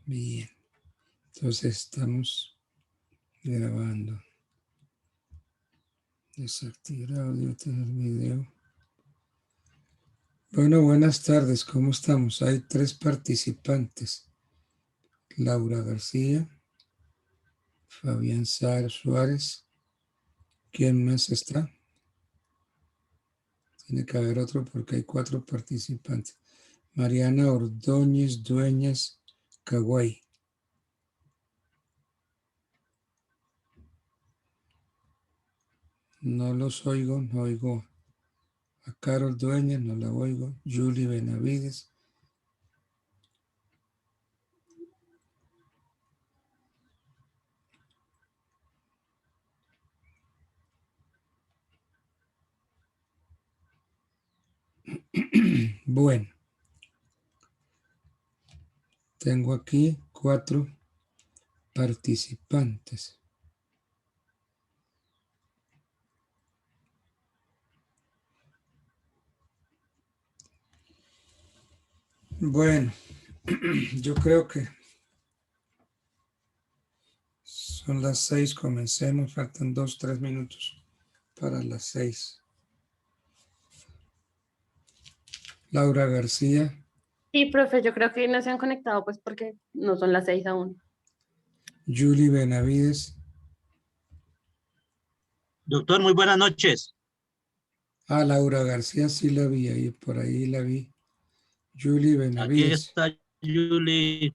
Bien, entonces estamos grabando. Desactivar audio, tener video. Bueno, buenas tardes, ¿cómo estamos? Hay 3 participantes. Laura García, Fabián Suárez. ¿Quién más está? Tiene que haber otro porque hay 4 participantes. Mariana Ordóñez Dueñas Caguay. No los oigo, no oigo a Carol Dueñas, no la oigo. Julie Benavides. Bueno, tengo aquí 4 participantes. Bueno, yo creo que son las 6, comencemos, faltan 2, 3 minutos para las 6. Laura García, Sí, profe, yo creo que no se han conectado pues porque no son las 6 aún. Julie Benavides. Doctor, muy buenas noches. Ah, Laura García sí la vi, ahí por ahí la vi. Julie Aquí Benavides. está Julie.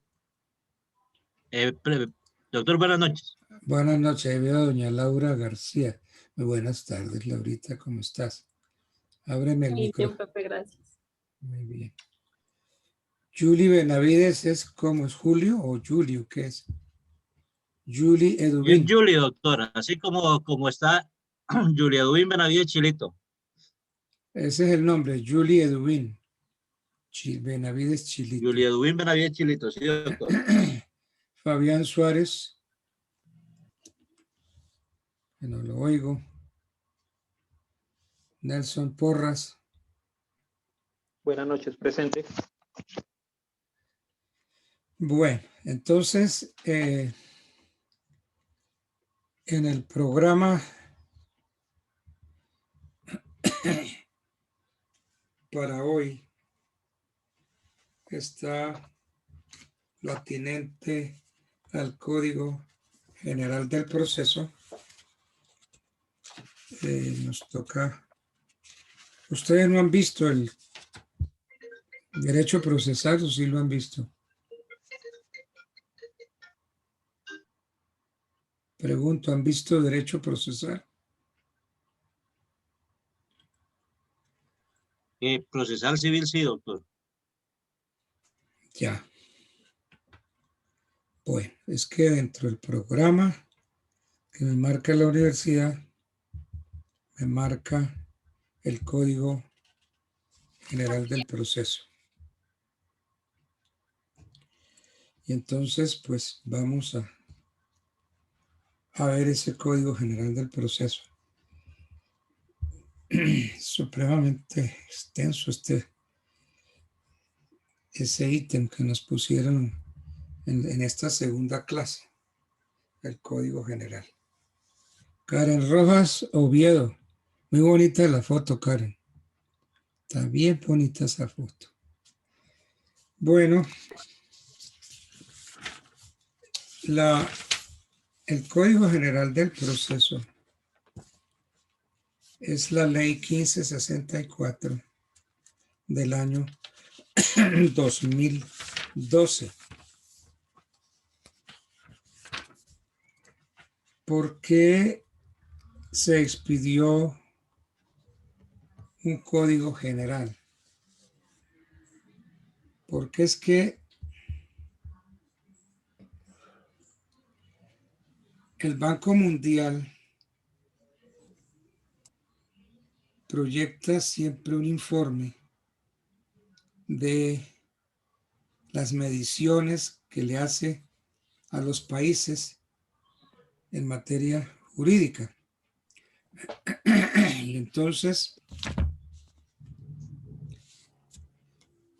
Doctor, buenas noches. Buenas noches, ahí veo a doña Laura García. Muy buenas tardes, Laurita, ¿cómo estás? Ábreme el Muy bien, micro. profe, gracias. Muy bien. Julie Benavides es como es Julio o Julio, ¿qué es? Julie Es Edubín. Julie, doctora, así como está Julia Edwin Benavides Chilito. Ese es el nombre, Julie Edubín. Benavides Chilito. Julia Edwin Benavides Chilito, sí, doctor. Fabián Suárez, que no lo oigo. Nelson Porras. Buenas noches, presente. Bueno, entonces, en el programa para hoy está lo atinente al Código General del Proceso. Nos toca... Ustedes no han visto el derecho procesal, o sí lo han visto. Pregunto, ¿han visto derecho procesal? Procesal civil, sí, doctor. Ya. Bueno, es que dentro del programa que me marca la universidad, me marca el Código General del Proceso. Y entonces, pues vamos a ver ese Código General del Proceso. Supremamente extenso ese ítem que nos pusieron en esta segunda clase, el Código General. Karen Rojas Oviedo. Muy bonita la foto, Karen. Está bien bonita esa foto. Bueno, el Código General del Proceso es la ley 1564 del año 2012. ¿Por qué se expidió un código general? Porque es que el Banco Mundial proyecta siempre un informe de las mediciones que le hace a los países en materia jurídica. Y entonces,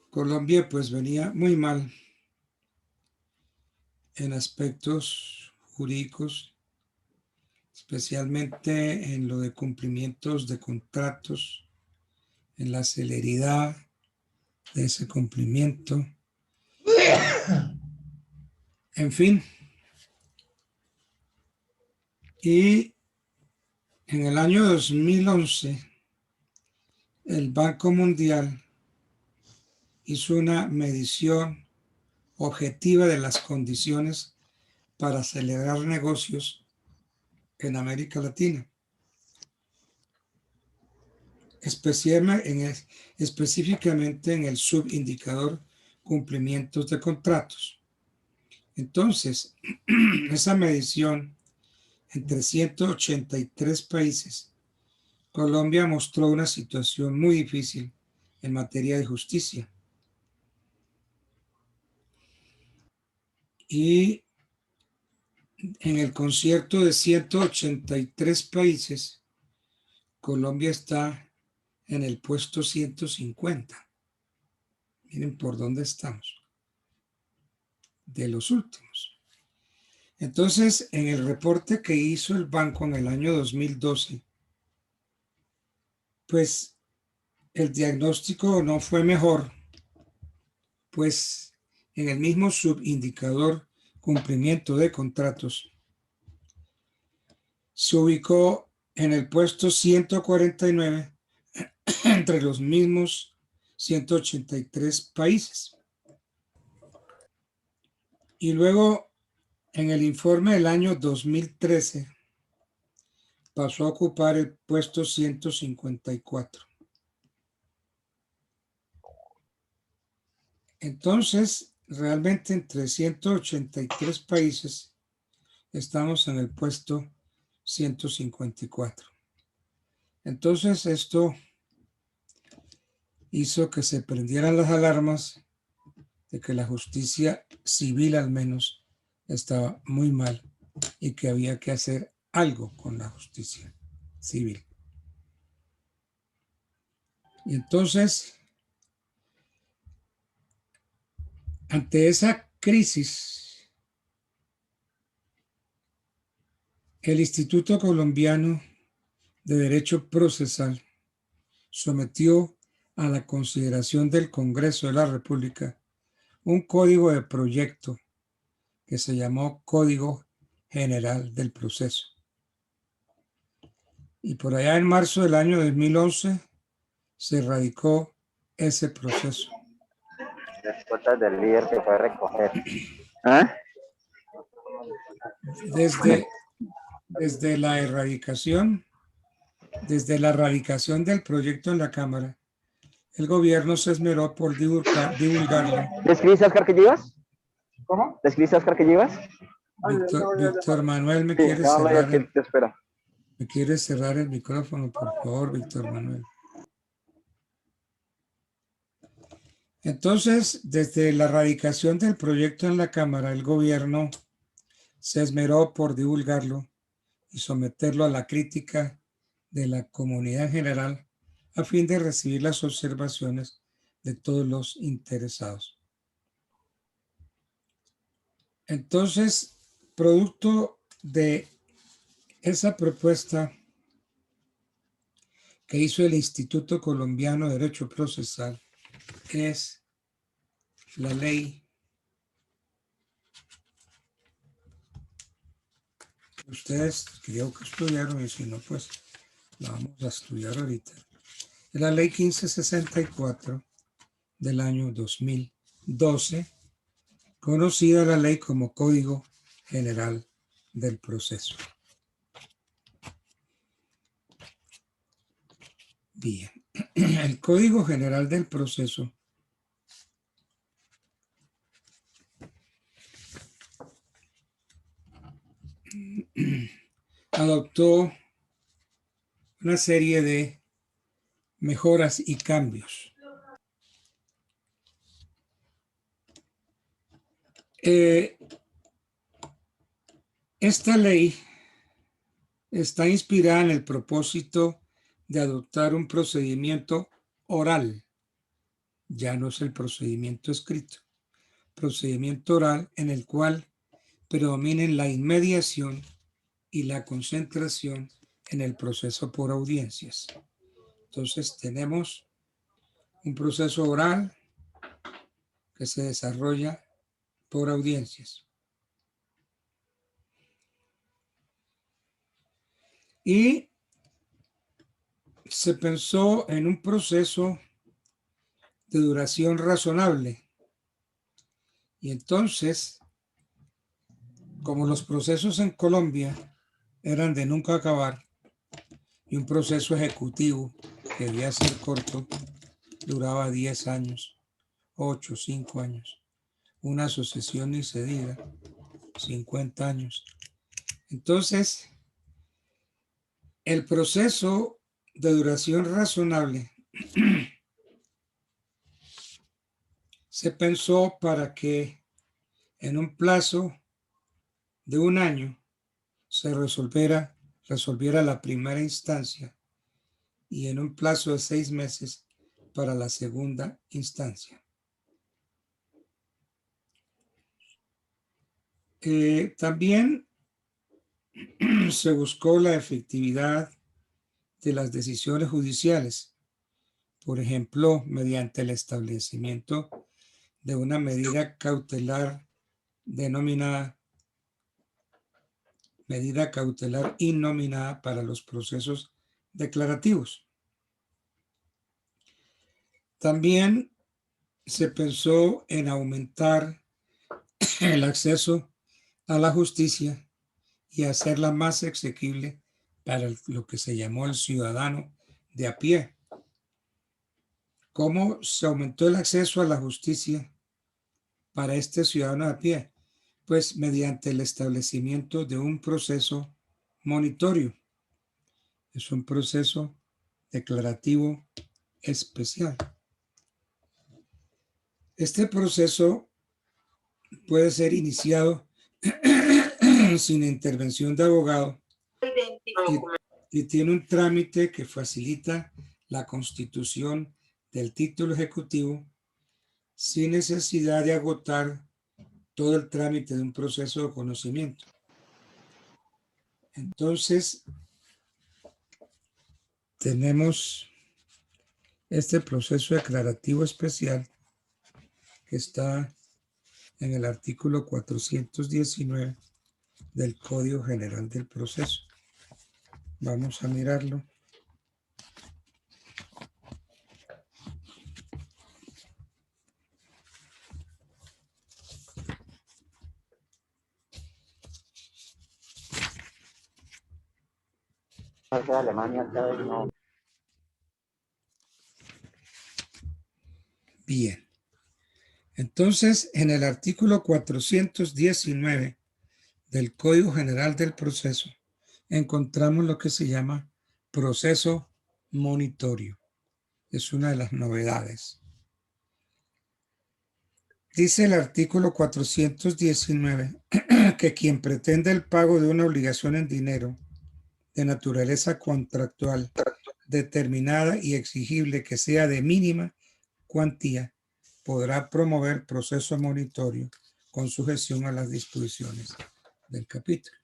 Colombia pues venía muy mal en aspectos jurídicos, especialmente en lo de cumplimientos de contratos, en la celeridad de ese cumplimiento. En fin. Y en el año 2011, el Banco Mundial hizo una medición objetiva de las condiciones para celebrar negocios en América Latina, específicamente en el subindicador cumplimientos de contratos. Entonces, esa medición en 383 países, Colombia mostró una situación muy difícil en materia de justicia. Y en el concierto de 183 países, Colombia está en el puesto 150. Miren por dónde estamos. De los últimos. Entonces, en el reporte que hizo el banco en el año 2012, pues el diagnóstico no fue mejor, pues en el mismo subindicador cumplimiento de contratos se ubicó en el puesto 149 entre los mismos 183 países. Y luego, en el informe del año 2013, pasó a ocupar el puesto 154. Entonces, realmente entre 183 países estamos en el puesto 154. Entonces, esto hizo que se prendieran las alarmas de que la justicia civil al menos estaba muy mal y que había que hacer algo con la justicia civil. Y entonces, ante esa crisis, el Instituto Colombiano de Derecho Procesal sometió a la consideración del Congreso de la República un código de proyecto que se llamó Código General del Proceso. Y por allá en marzo del año 2011 se radicó ese proceso. Respuestas del líder que fue a recoger. ¿Ah? Desde la erradicación del proyecto en la Cámara, el gobierno se esmeró por divulgarlo. ¿Le escribiste a Oscar que llevas? ¿Cómo? ¿Le escribiste a Oscar que llevas? Víctor Manuel, Sí, te espero. ¿Me quieres cerrar el micrófono, por favor, Víctor Manuel? Entonces, desde la radicación del proyecto en la Cámara, el gobierno se esmeró por divulgarlo y someterlo a la crítica de la comunidad en general a fin de recibir las observaciones de todos los interesados. Entonces, producto de esa propuesta que hizo el Instituto Colombiano de Derecho Procesal es la ley que ustedes creo que estudiaron, y si no, pues la vamos a estudiar ahorita. Es la ley 1564 del año 2012, conocida la ley como Código General del Proceso. Bien, el Código General del Proceso adoptó una serie de mejoras y cambios. Esta ley está inspirada en el propósito de adoptar un procedimiento oral, ya no es el procedimiento escrito, procedimiento oral en el cual predominen la inmediación y la concentración en el proceso por audiencias. Entonces tenemos un proceso oral que se desarrolla por audiencias. Y se pensó en un proceso de duración razonable. Y entonces, como los procesos en Colombia eran de nunca acabar, y un proceso ejecutivo que debía ser corto, duraba 10 años, 8, 5 años. Una asociación ni cedida, 50 años. Entonces, el proceso de duración razonable se pensó para que en un plazo de un año se resolviera la primera instancia y en un plazo de 6 meses para la segunda instancia. También se buscó la efectividad de las decisiones judiciales, por ejemplo, mediante el establecimiento de una medida cautelar denominada medida cautelar innominada para los procesos declarativos. También se pensó en aumentar el acceso a la justicia y hacerla más asequible para lo que se llamó el ciudadano de a pie. ¿Cómo se aumentó el acceso a la justicia para este ciudadano de a pie? Pues mediante el establecimiento de un proceso monitorio. Es un proceso declarativo especial. Este proceso puede ser iniciado sin intervención de abogado y tiene un trámite que facilita la constitución del título ejecutivo sin necesidad de agotar todo el trámite de un proceso de conocimiento. Entonces, tenemos este proceso declarativo especial que está en el artículo 419 del Código General del Proceso. Vamos a mirarlo. Alemania, no. Bien. Entonces, en el artículo 419 del Código General del Proceso, encontramos lo que se llama proceso monitorio. Es una de las novedades. Dice el artículo 419 que quien pretende el pago de una obligación en dinero de naturaleza contractual determinada y exigible que sea de mínima cuantía podrá promover proceso monitorio con sujeción a las disposiciones del capítulo.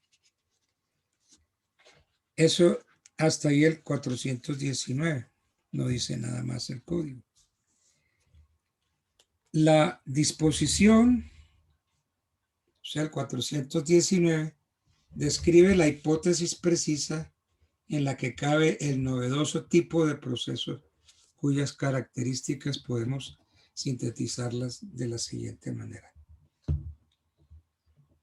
Eso hasta ahí el 419. No dice nada más el código. La disposición, o sea, el 419, describe la hipótesis precisa en la que cabe el novedoso tipo de proceso cuyas características podemos sintetizarlas de la siguiente manera.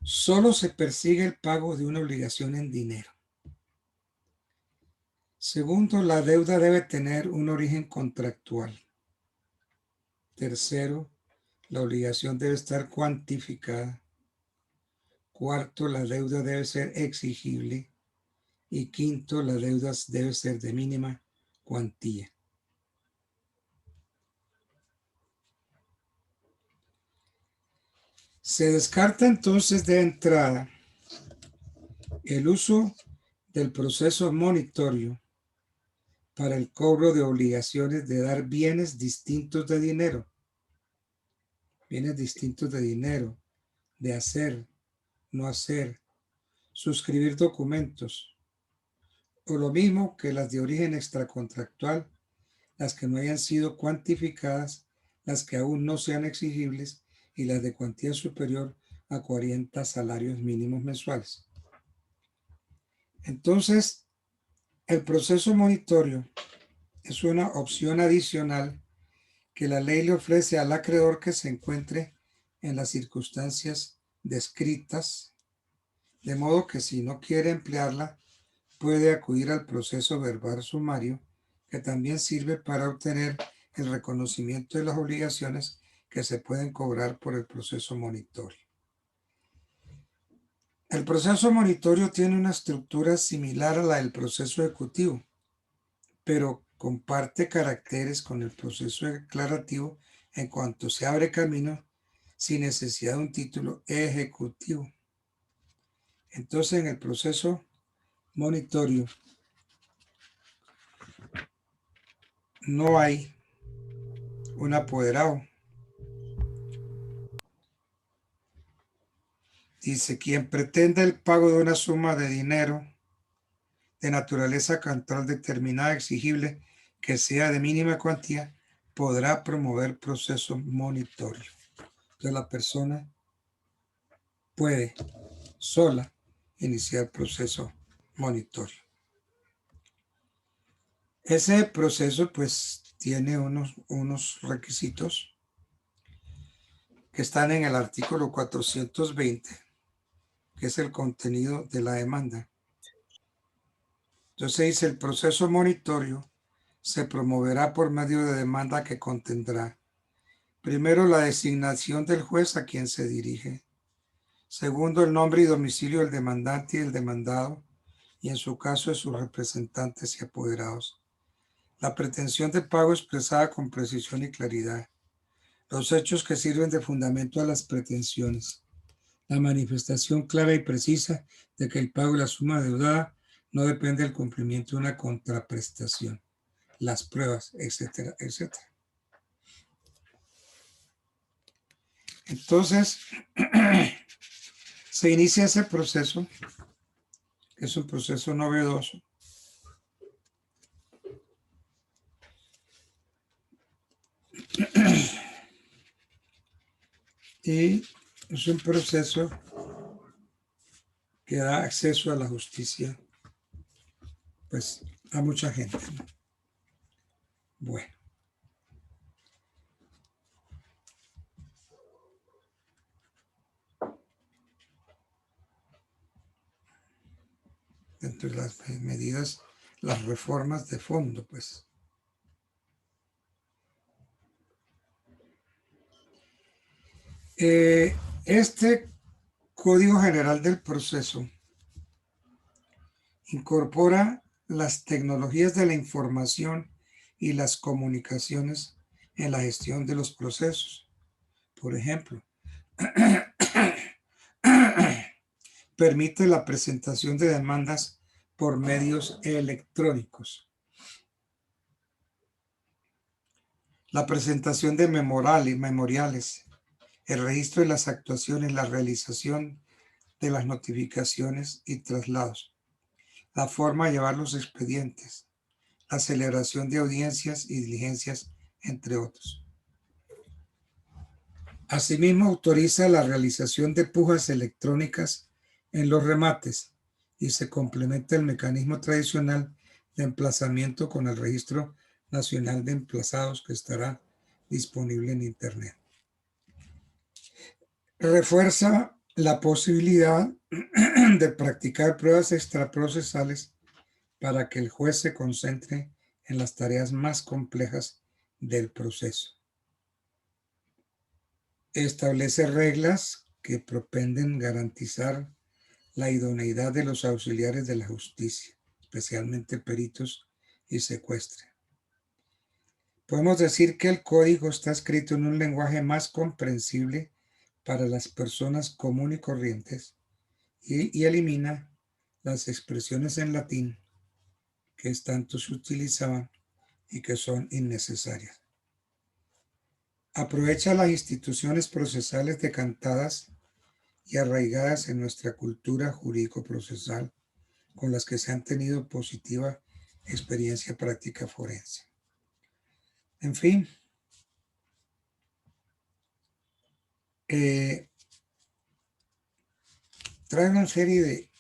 Solo se persigue el pago de una obligación en dinero. Segundo, la deuda debe tener un origen contractual. Tercero, la obligación debe estar cuantificada. Cuarto, la deuda debe ser exigible. Y quinto, la deuda debe ser de mínima cuantía. Se descarta entonces de entrada el uso del proceso monitorio para el cobro de obligaciones de dar bienes distintos de dinero, de hacer, no hacer, suscribir documentos, o lo mismo que las de origen extracontractual, las que no hayan sido cuantificadas, las que aún no sean exigibles y las de cuantía superior a 40 salarios mínimos mensuales. Entonces, el proceso monitorio es una opción adicional que la ley le ofrece al acreedor que se encuentre en las circunstancias descritas, de modo que si no quiere emplearla, puede acudir al proceso verbal sumario, que también sirve para obtener el reconocimiento de las obligaciones que se pueden cobrar por el proceso monitorio. El proceso monitorio tiene una estructura similar a la del proceso ejecutivo, pero comparte caracteres con el proceso declarativo en cuanto se abre camino sin necesidad de un título ejecutivo. Entonces, en el proceso monitorio no hay un apoderado. Dice, quien pretenda el pago de una suma de dinero de naturaleza control determinada exigible que sea de mínima cuantía, podrá promover proceso monitorio. Entonces la persona puede sola iniciar proceso monitorio. Ese proceso pues tiene unos requisitos que están en el artículo 420, que es el contenido de la demanda. Entonces dice, el proceso monitorio se promoverá por medio de demanda que contendrá, primero, la designación del juez a quien se dirige. Segundo, el nombre y domicilio del demandante y el demandado, y en su caso de sus representantes y apoderados. La pretensión de pago expresada con precisión y claridad. Los hechos que sirven de fundamento a las pretensiones. La manifestación clara y precisa de que el pago de la suma deudada no depende del cumplimiento de una contraprestación. Las pruebas, etcétera, etcétera. Entonces, se inicia ese proceso, que es un proceso novedoso. Y es un proceso que da acceso a la justicia, pues, a mucha gente, ¿no? Bueno. Dentro de las medidas, las reformas de fondo, pues. Este Código General del Proceso incorpora las tecnologías de la información y las comunicaciones en la gestión de los procesos. Por ejemplo, permite la presentación de demandas por medios electrónicos. La presentación de memoriales, el registro de las actuaciones, la realización de las notificaciones y traslados, la forma de llevar los expedientes, la celebración de audiencias y diligencias, entre otros. Asimismo, autoriza la realización de pujas electrónicas en los remates y se complementa el mecanismo tradicional de emplazamiento con el Registro Nacional de Emplazados que estará disponible en Internet. Refuerza la posibilidad de practicar pruebas extraprocesales para que el juez se concentre en las tareas más complejas del proceso. Establece reglas que propenden garantizar la idoneidad de los auxiliares de la justicia, especialmente peritos y secuestres. Podemos decir que el código está escrito en un lenguaje más comprensible para las personas comunes y corrientes y elimina las expresiones en latín que tanto se utilizaban y que son innecesarias. Aprovecha las instituciones procesales decantadas y arraigadas en nuestra cultura jurídico-procesal, con las que se han tenido positiva experiencia práctica forense. En fin, trae una serie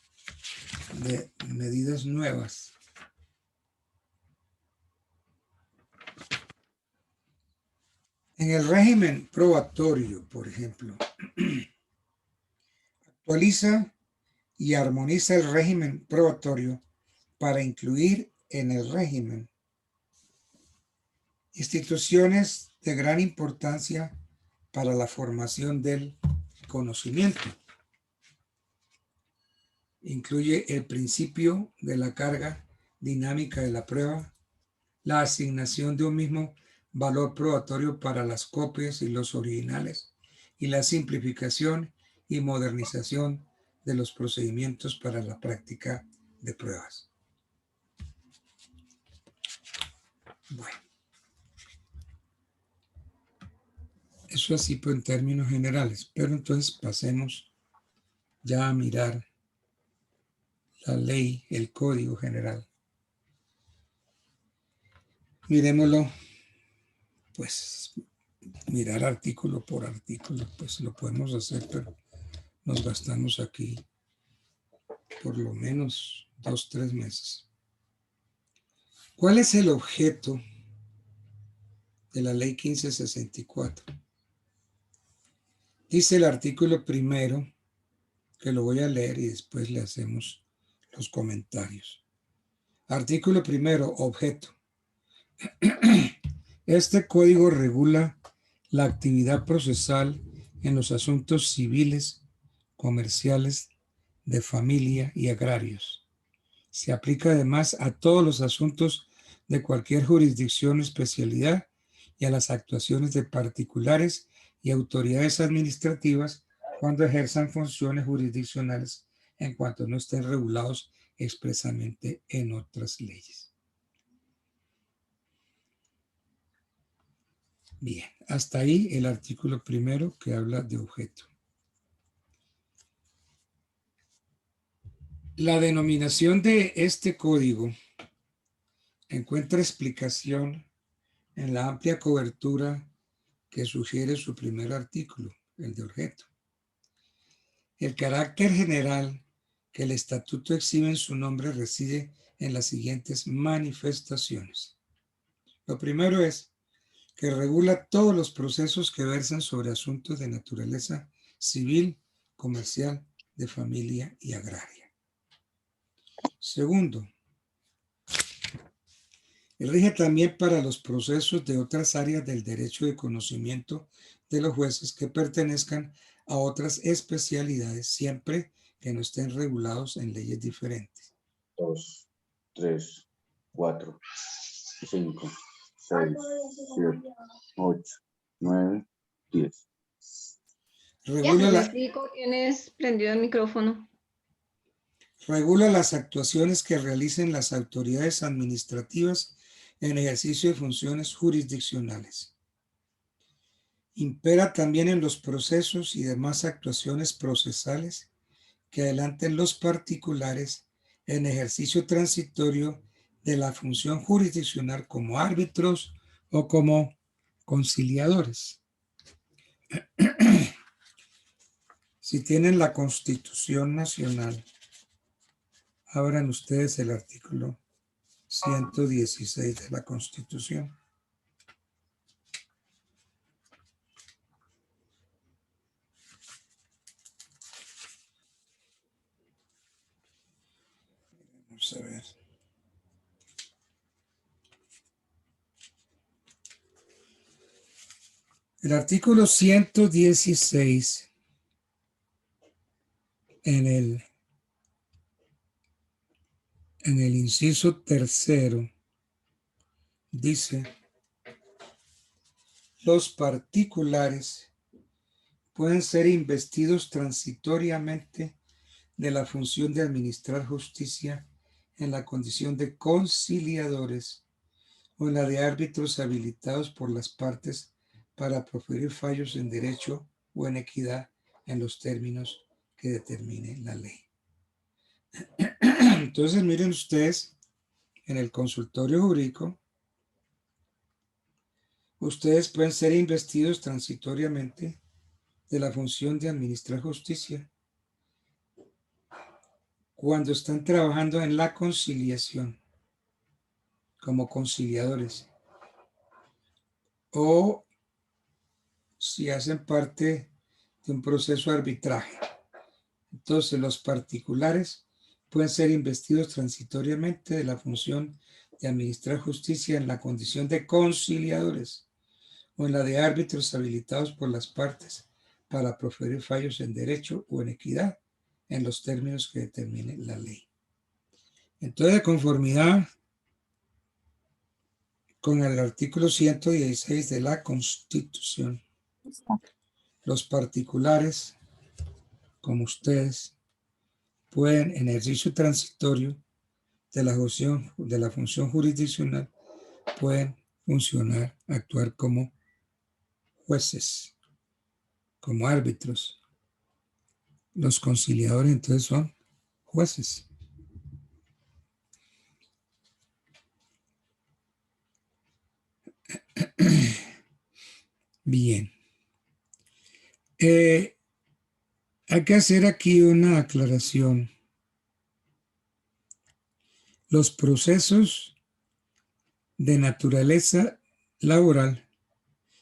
de medidas nuevas. En el régimen probatorio, por ejemplo, actualiza y armoniza el régimen probatorio para incluir en el régimen instituciones de gran importancia para la formación del conocimiento. Incluye el principio de la carga dinámica de la prueba, la asignación de un mismo valor probatorio para las copias y los originales, y la simplificación y modernización de los procedimientos para la práctica de pruebas. Bueno, eso así pues en términos generales, pero entonces pasemos ya a mirar la ley, el Código General. Miremoslo, pues mirar artículo por artículo, pues lo podemos hacer, pero nos gastamos aquí por lo menos 2 o 3 meses. ¿Cuál es el objeto de la ley 1564? Dice el artículo primero, que lo voy a leer y después le hacemos los comentarios. Artículo primero, objeto. Este código regula la actividad procesal en los asuntos civiles, comerciales, de familia y agrarios. Se aplica además a todos los asuntos de cualquier jurisdicción o especialidad y a las actuaciones de particulares y autoridades administrativas cuando ejerzan funciones jurisdiccionales en cuanto no estén regulados expresamente en otras leyes. Bien, hasta ahí el artículo primero que habla de objeto. La denominación de este código encuentra explicación en la amplia cobertura que sugiere su primer artículo, el de objeto. El carácter general que el estatuto exhibe en su nombre reside en las siguientes manifestaciones. Lo primero es que regula todos los procesos que versan sobre asuntos de naturaleza civil, comercial, de familia y agraria. Segundo, rige también para los procesos de otras áreas del derecho de conocimiento de los jueces que pertenezcan a otras especialidades, siempre que no estén regulados en leyes diferentes. 2, 3, 4, 5, 6, 7, 8, 9, 10. Tienes prendido el micrófono. Regula las actuaciones que realicen las autoridades administrativas en ejercicio de funciones jurisdiccionales. Impera también en los procesos y demás actuaciones procesales que adelanten los particulares en ejercicio transitorio de la función jurisdiccional como árbitros o como conciliadores. Si tienen la Constitución Nacional, abran ustedes el artículo 116 de la Constitución. Vamos a ver. El artículo 116 en el inciso tercero dice: los particulares pueden ser investidos transitoriamente de la función de administrar justicia en la condición de conciliadores o en la de árbitros habilitados por las partes para proferir fallos en derecho o en equidad en los términos que determine la ley. Entonces, miren ustedes, en el consultorio jurídico, ustedes pueden ser investidos transitoriamente de la función de administrar justicia cuando están trabajando en la conciliación como conciliadores o si hacen parte de un proceso de arbitraje. Entonces, los particulares pueden ser investidos transitoriamente de la función de administrar justicia en la condición de conciliadores o en la de árbitros habilitados por las partes para proferir fallos en derecho o en equidad en los términos que determine la ley. Entonces, de conformidad con el artículo 116 de la Constitución, los particulares, como ustedes, pueden, en ejercicio transitorio de la función jurisdiccional, pueden funcionar, actuar como jueces, como árbitros. Los conciliadores entonces son jueces. Bien. Hay que hacer aquí una aclaración. Los procesos de naturaleza laboral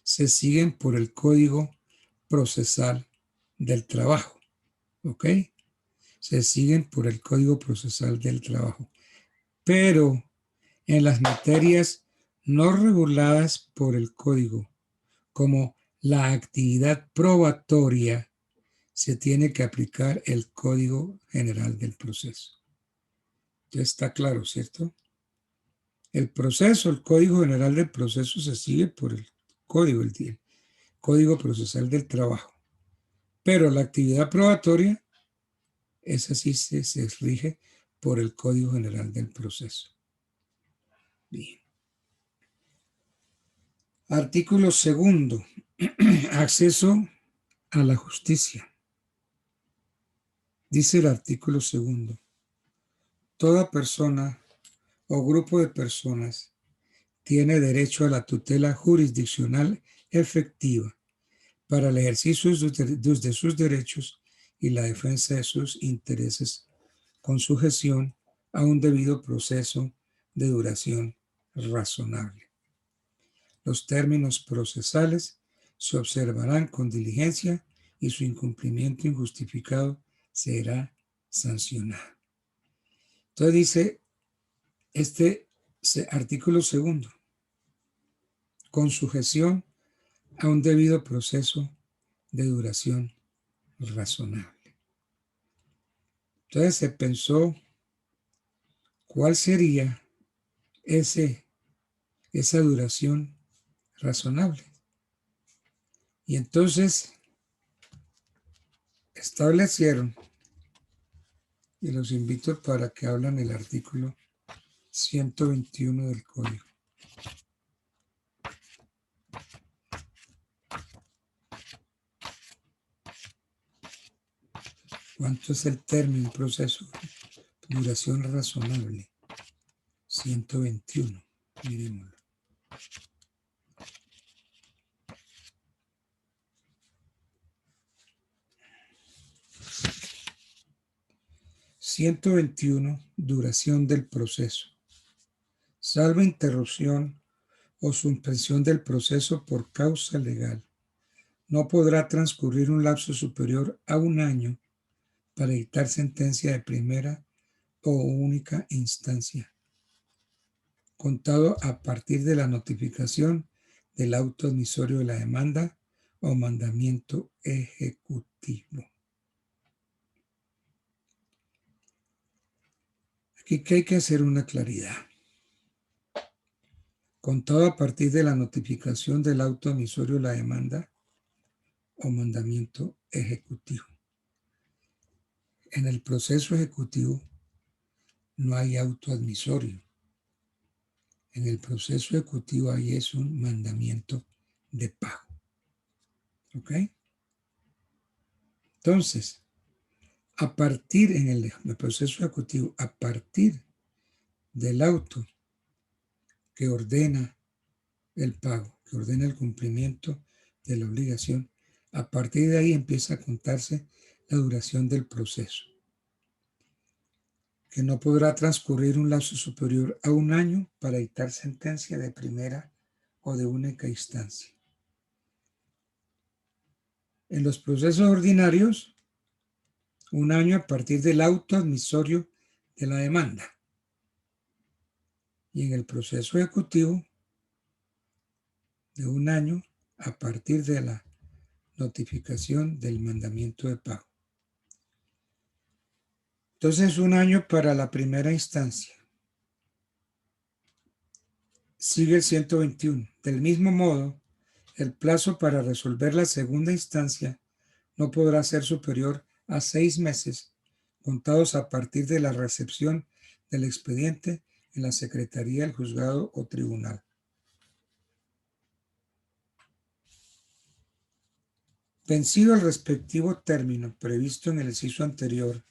se siguen por el Código Procesal del Trabajo. ¿Ok? Se siguen por el Código Procesal del Trabajo. Pero en las materias no reguladas por el Código, como la actividad probatoria, se tiene que aplicar el Código General del Proceso. Ya está claro, ¿cierto? El proceso, el Código General del Proceso se sigue por el Código, el Código Procesal del Trabajo. Pero la actividad probatoria, esa sí se rige por el Código General del Proceso. Bien. Artículo 2. Acceso a la justicia. Dice el artículo 2. Toda persona o grupo de personas tiene derecho a la tutela jurisdiccional efectiva para el ejercicio de sus derechos y la defensa de sus intereses con sujeción a un debido proceso de duración razonable. Los términos procesales se observarán con diligencia y su incumplimiento injustificado será sancionado. Entonces dice este artículo 2, con sujeción a un debido proceso de duración razonable. Entonces se pensó cuál sería esa duración razonable. Y entonces establecieron, y los invito para que hablan el artículo 121 del Código. ¿Cuánto es el término, proceso? Duración razonable. 121. Miremoslo. Duración del proceso. Salvo interrupción o suspensión del proceso por causa legal, no podrá transcurrir un lapso superior a 1 año para dictar sentencia de primera o única instancia, contado a partir de la notificación del auto admisorio de la demanda o mandamiento ejecutivo. Aquí que hay que hacer una claridad. Contado a partir de la notificación del auto admisorio de la demanda o mandamiento ejecutivo. En el proceso ejecutivo no hay auto admisorio. En el proceso ejecutivo ahí es un mandamiento de pago. ¿Ok? Entonces, a partir en el proceso ejecutivo, a partir del auto que ordena el pago, que ordena el cumplimiento de la obligación, a partir de ahí empieza a contarse la duración del proceso, que no podrá transcurrir un lapso superior a 1 año para dictar sentencia de primera o de única instancia. En los procesos ordinarios, 1 año a partir del auto admisorio de la demanda. Y en el proceso ejecutivo, de 1 año a partir de la notificación del mandamiento de pago. Entonces, 1 año para la primera instancia. Sigue el 121. Del mismo modo, el plazo para resolver la segunda instancia no podrá ser superior a 6 meses, contados a partir de la recepción del expediente en la Secretaría del Juzgado o Tribunal. Vencido el respectivo término previsto en el inciso anterior,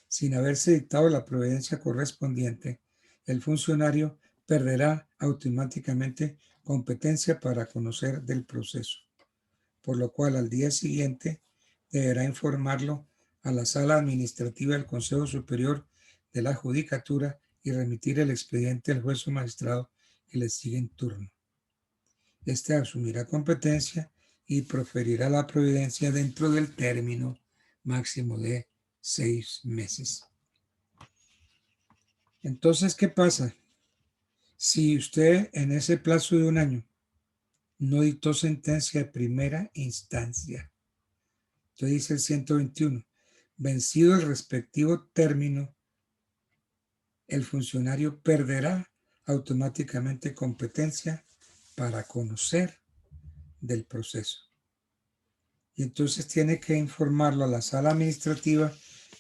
sin haberse dictado la providencia correspondiente, el funcionario perderá automáticamente competencia para conocer del proceso, por lo cual al día siguiente deberá informarlo a la Sala Administrativa del Consejo Superior de la Judicatura y remitir el expediente al juez o magistrado que le sigue en turno. Este asumirá competencia y proferirá la providencia dentro del término máximo de 6 meses. Entonces, ¿qué pasa? Si usted en ese plazo de 1 año no dictó sentencia de primera instancia, entonces dice el 121, vencido el respectivo término, el funcionario perderá automáticamente competencia para conocer del proceso. Y entonces tiene que informarlo a la sala administrativa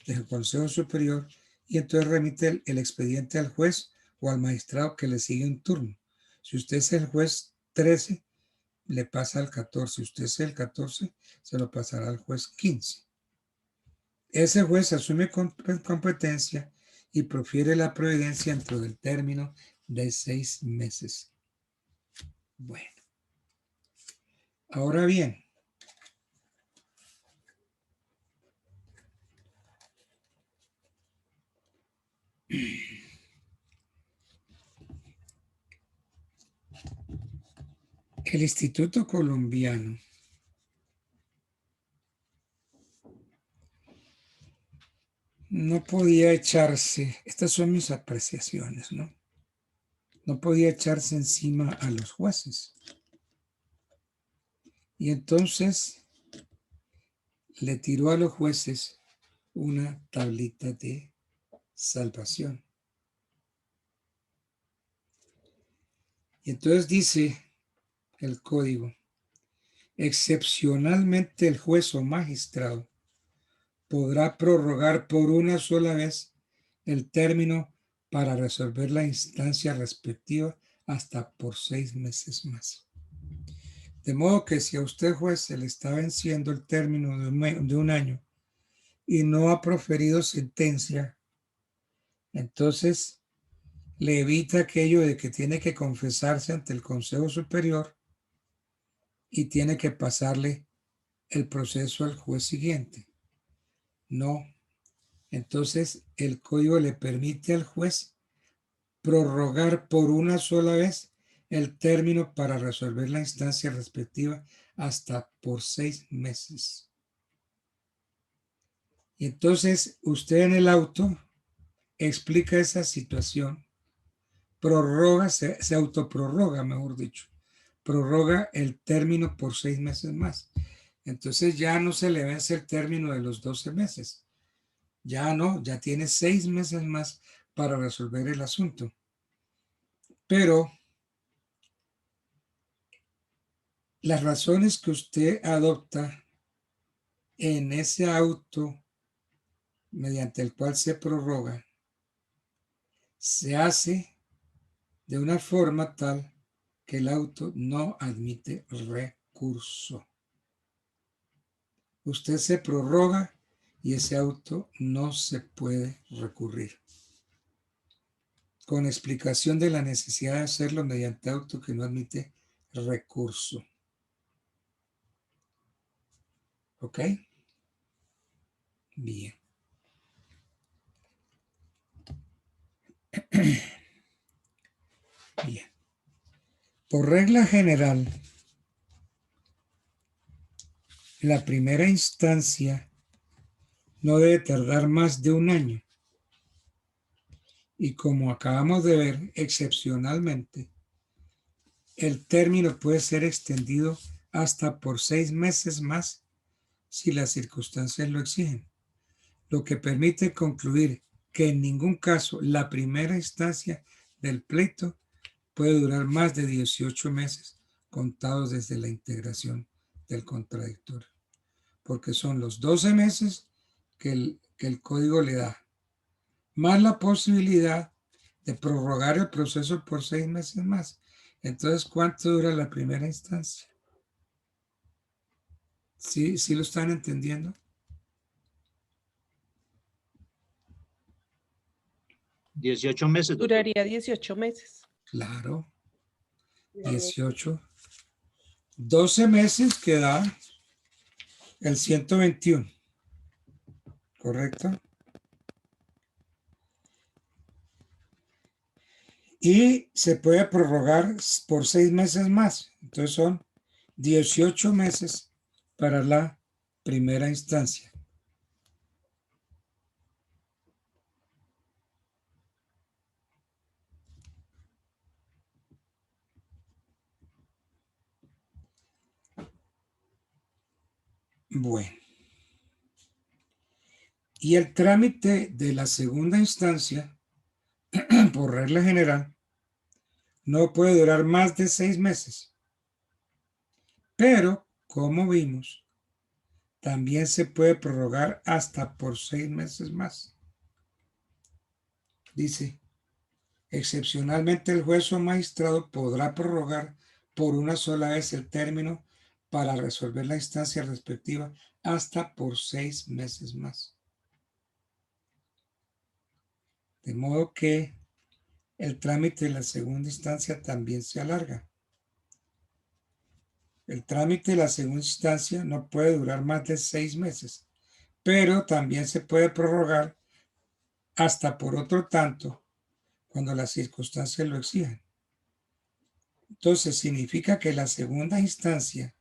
del Consejo Superior y entonces remite el expediente al juez o al magistrado que le sigue un turno. Si usted es el juez 13, le pasa al 14. Si usted es el 14, se lo pasará al juez 15. Ese juez asume competencia y profiere la providencia dentro del término de 6 meses. Bueno. Ahora bien, el Instituto Colombiano no podía echarse, estas son mis apreciaciones, ¿no? No podía echarse encima a los jueces. Y entonces le tiró a los jueces una tablita de salvación. Y entonces dice el código, excepcionalmente el juez o magistrado podrá prorrogar por una sola vez el término para resolver la instancia respectiva hasta por 6 meses más. De modo que si a usted, juez, se le está venciendo el término de 1 año y no ha proferido sentencia, entonces le evita aquello de que tiene que confesarse ante el Consejo Superior y tiene que pasarle el proceso al juez siguiente. No. Entonces el código le permite al juez prorrogar por una sola vez el término para resolver la instancia respectiva hasta por 6 meses. Y entonces usted en el auto explica esa situación, prorroga, se autoprorroga, mejor dicho, prorroga el término por 6 meses más. Entonces ya no se le vence el término de los 12 meses. Ya no, ya tiene 6 meses más para resolver el asunto. Pero las razones que usted adopta en ese auto mediante el cual se prorroga, se hace de una forma tal que el auto no admite recurso. Usted se prorroga y ese auto no se puede recurrir. Con explicación de la necesidad de hacerlo mediante auto que no admite recurso. ¿Ok? Bien. Bien. Por regla general, la primera instancia no debe tardar más de un año. Y como acabamos de ver, excepcionalmente, el término puede ser extendido hasta por 6 meses más si las circunstancias lo exigen, lo que permite concluir que en ningún caso la primera instancia del pleito puede durar más de 18 meses contados desde la integración del contradictorio, porque son los 12 meses que el código le da, más la posibilidad de prorrogar el proceso por 6 meses más. Entonces, ¿cuánto dura la primera instancia? ¿Sí lo están entendiendo? 18 meses, doctor. Duraría 18 meses. Claro, 18. 12 meses que da el 121, ¿correcto? Y se puede prorrogar por 6 meses más. Entonces son 18 meses para la primera instancia. Bueno. Y el trámite de la segunda instancia, por regla general, no puede durar más de 6 meses. Pero, como vimos, también se puede prorrogar hasta por 6 meses más. Dice, excepcionalmente el juez o magistrado podrá prorrogar por una sola vez el término para resolver la instancia respectiva hasta por 6 meses más. De modo que el trámite de la segunda instancia también se alarga. El trámite de la segunda instancia no puede durar más de 6 meses, pero también se puede prorrogar hasta por otro tanto cuando las circunstancias lo exijan. Entonces significa que la segunda instancia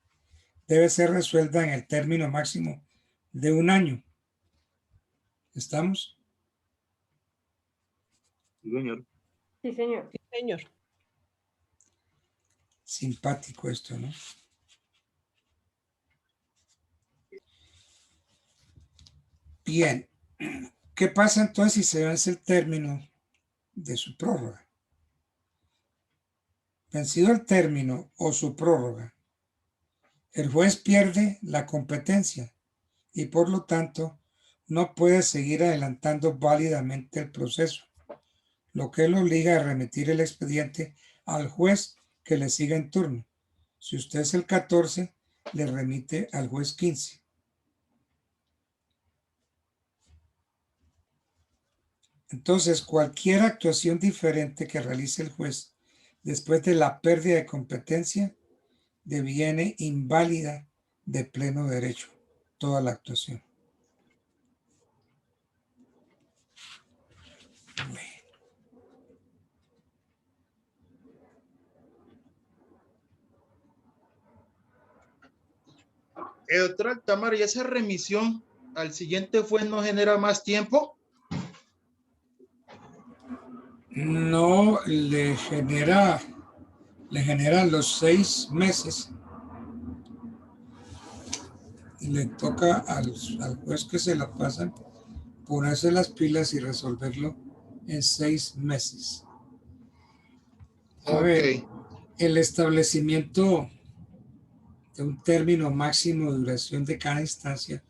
debe ser resuelta en el término máximo de un año. ¿Estamos? Sí, señor. Sí, señor. Sí, señor. Simpático esto, ¿no? Bien. ¿Qué pasa entonces si se vence el término de su prórroga? Vencido el término o su prórroga, el juez pierde la competencia y por lo tanto no puede seguir adelantando válidamente el proceso, lo que lo obliga a remitir el expediente al juez que le siga en turno. Si usted es el 14, le remite al juez 15. Entonces, cualquier actuación diferente que realice el juez después de la pérdida de competencia deviene inválida de pleno derecho toda la actuación. Bueno. Doctor Altamar, ¿y esa remisión al siguiente juez no genera más tiempo? No le generan los 6 meses y le toca al juez que se la pasan ponerse las pilas y resolverlo en 6 meses. A ver, el establecimiento de un término máximo de duración de cada instancia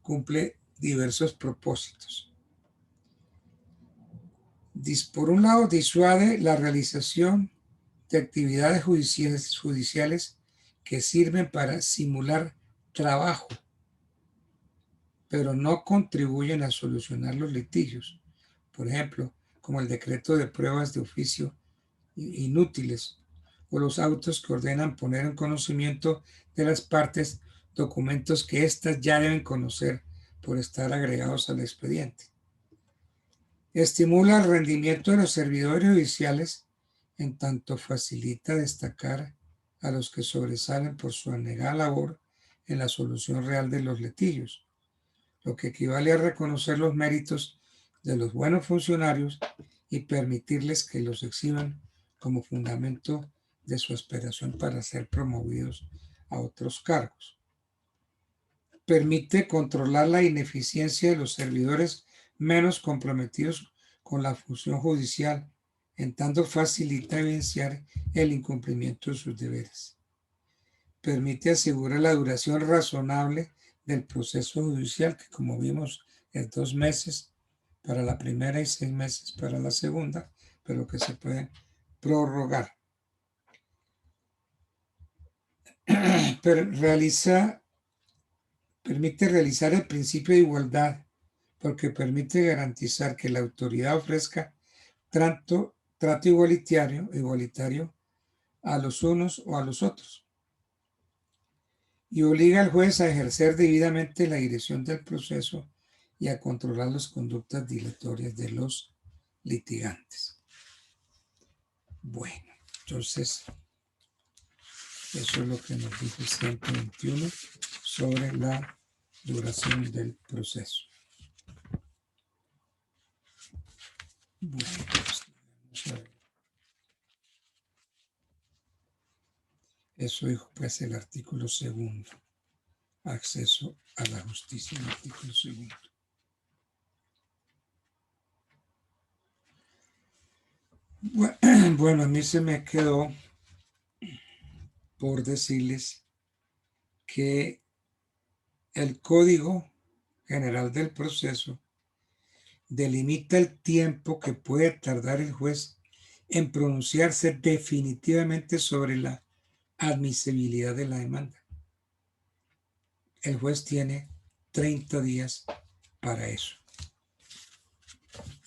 cumple diversos propósitos. Por un lado, disuade la realización de actividades judiciales que sirven para simular trabajo. pero no contribuyen a solucionar los litigios. Por ejemplo, como el decreto de pruebas de oficio inútiles o los autos que ordenan poner en conocimiento de las partes documentos que éstas ya deben conocer por estar agregados al expediente. Estimula el rendimiento de los servidores judiciales en tanto facilita destacar a los que sobresalen por su anegada labor en la solución real de los litigios, lo que equivale a reconocer los méritos de los buenos funcionarios y permitirles que los exhiban como fundamento de su aspiración para ser promovidos a otros cargos. Permite controlar la ineficiencia de los servidores menos comprometidos con la función judicial, en tanto facilita evidenciar el incumplimiento de sus deberes. Permite asegurar la duración razonable del proceso judicial, que como vimos es 2 meses para la primera y 6 meses para la segunda, pero que se pueden prorrogar. Permite realizar el principio de igualdad, porque permite garantizar que la autoridad ofrezca trato igualitario a los unos o a los otros, y obliga al juez a ejercer debidamente la dirección del proceso y a controlar las conductas dilatorias de los litigantes. Bueno, entonces, eso es lo que nos dice el 121 sobre la duración del proceso. Bueno, vamos a ver. Eso dijo pues el artículo 2, acceso a la justicia, el artículo 2. Bueno, a mí se me quedó por decirles que el Código General del Proceso delimita el tiempo que puede tardar el juez en pronunciarse definitivamente sobre la admisibilidad de la demanda. El juez tiene 30 días para eso.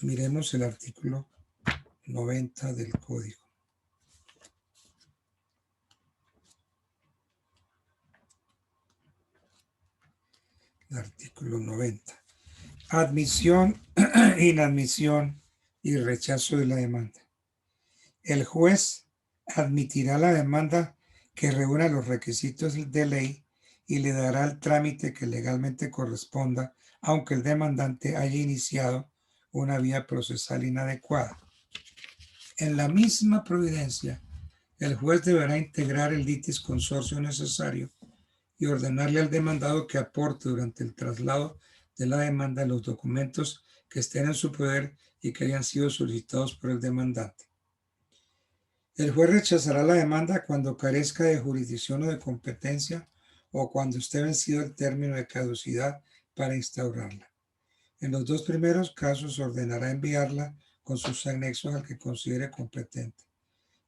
Miremos el artículo 90 del Código. El artículo 90. Admisión, inadmisión y rechazo de la demanda. El juez admitirá la demanda que reúna los requisitos de ley y le dará el trámite que legalmente corresponda, aunque el demandante haya iniciado una vía procesal inadecuada. En la misma providencia, el juez deberá integrar el litis consorcio necesario y ordenarle al demandado que aporte durante el traslado de la demanda los documentos que estén en su poder y que hayan sido solicitados por el demandante. El juez rechazará la demanda cuando carezca de jurisdicción o de competencia o cuando esté vencido el término de caducidad para instaurarla. En los 2 primeros casos ordenará enviarla con sus anexos al que considere competente.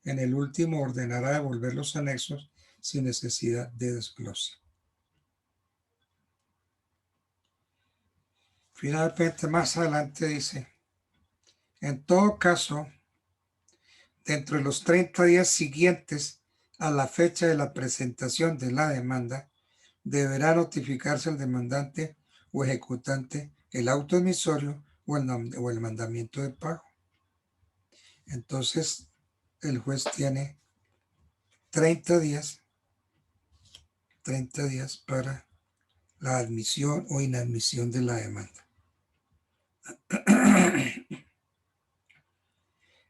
En el último ordenará devolver los anexos sin necesidad de desglose. Finalmente, más adelante dice, en todo caso, dentro de los 30 días siguientes a la fecha de la presentación de la demanda, deberá notificarse al demandante o ejecutante el auto emisorio o el mandamiento de pago. Entonces, el juez tiene 30 días para la admisión o inadmisión de la demanda.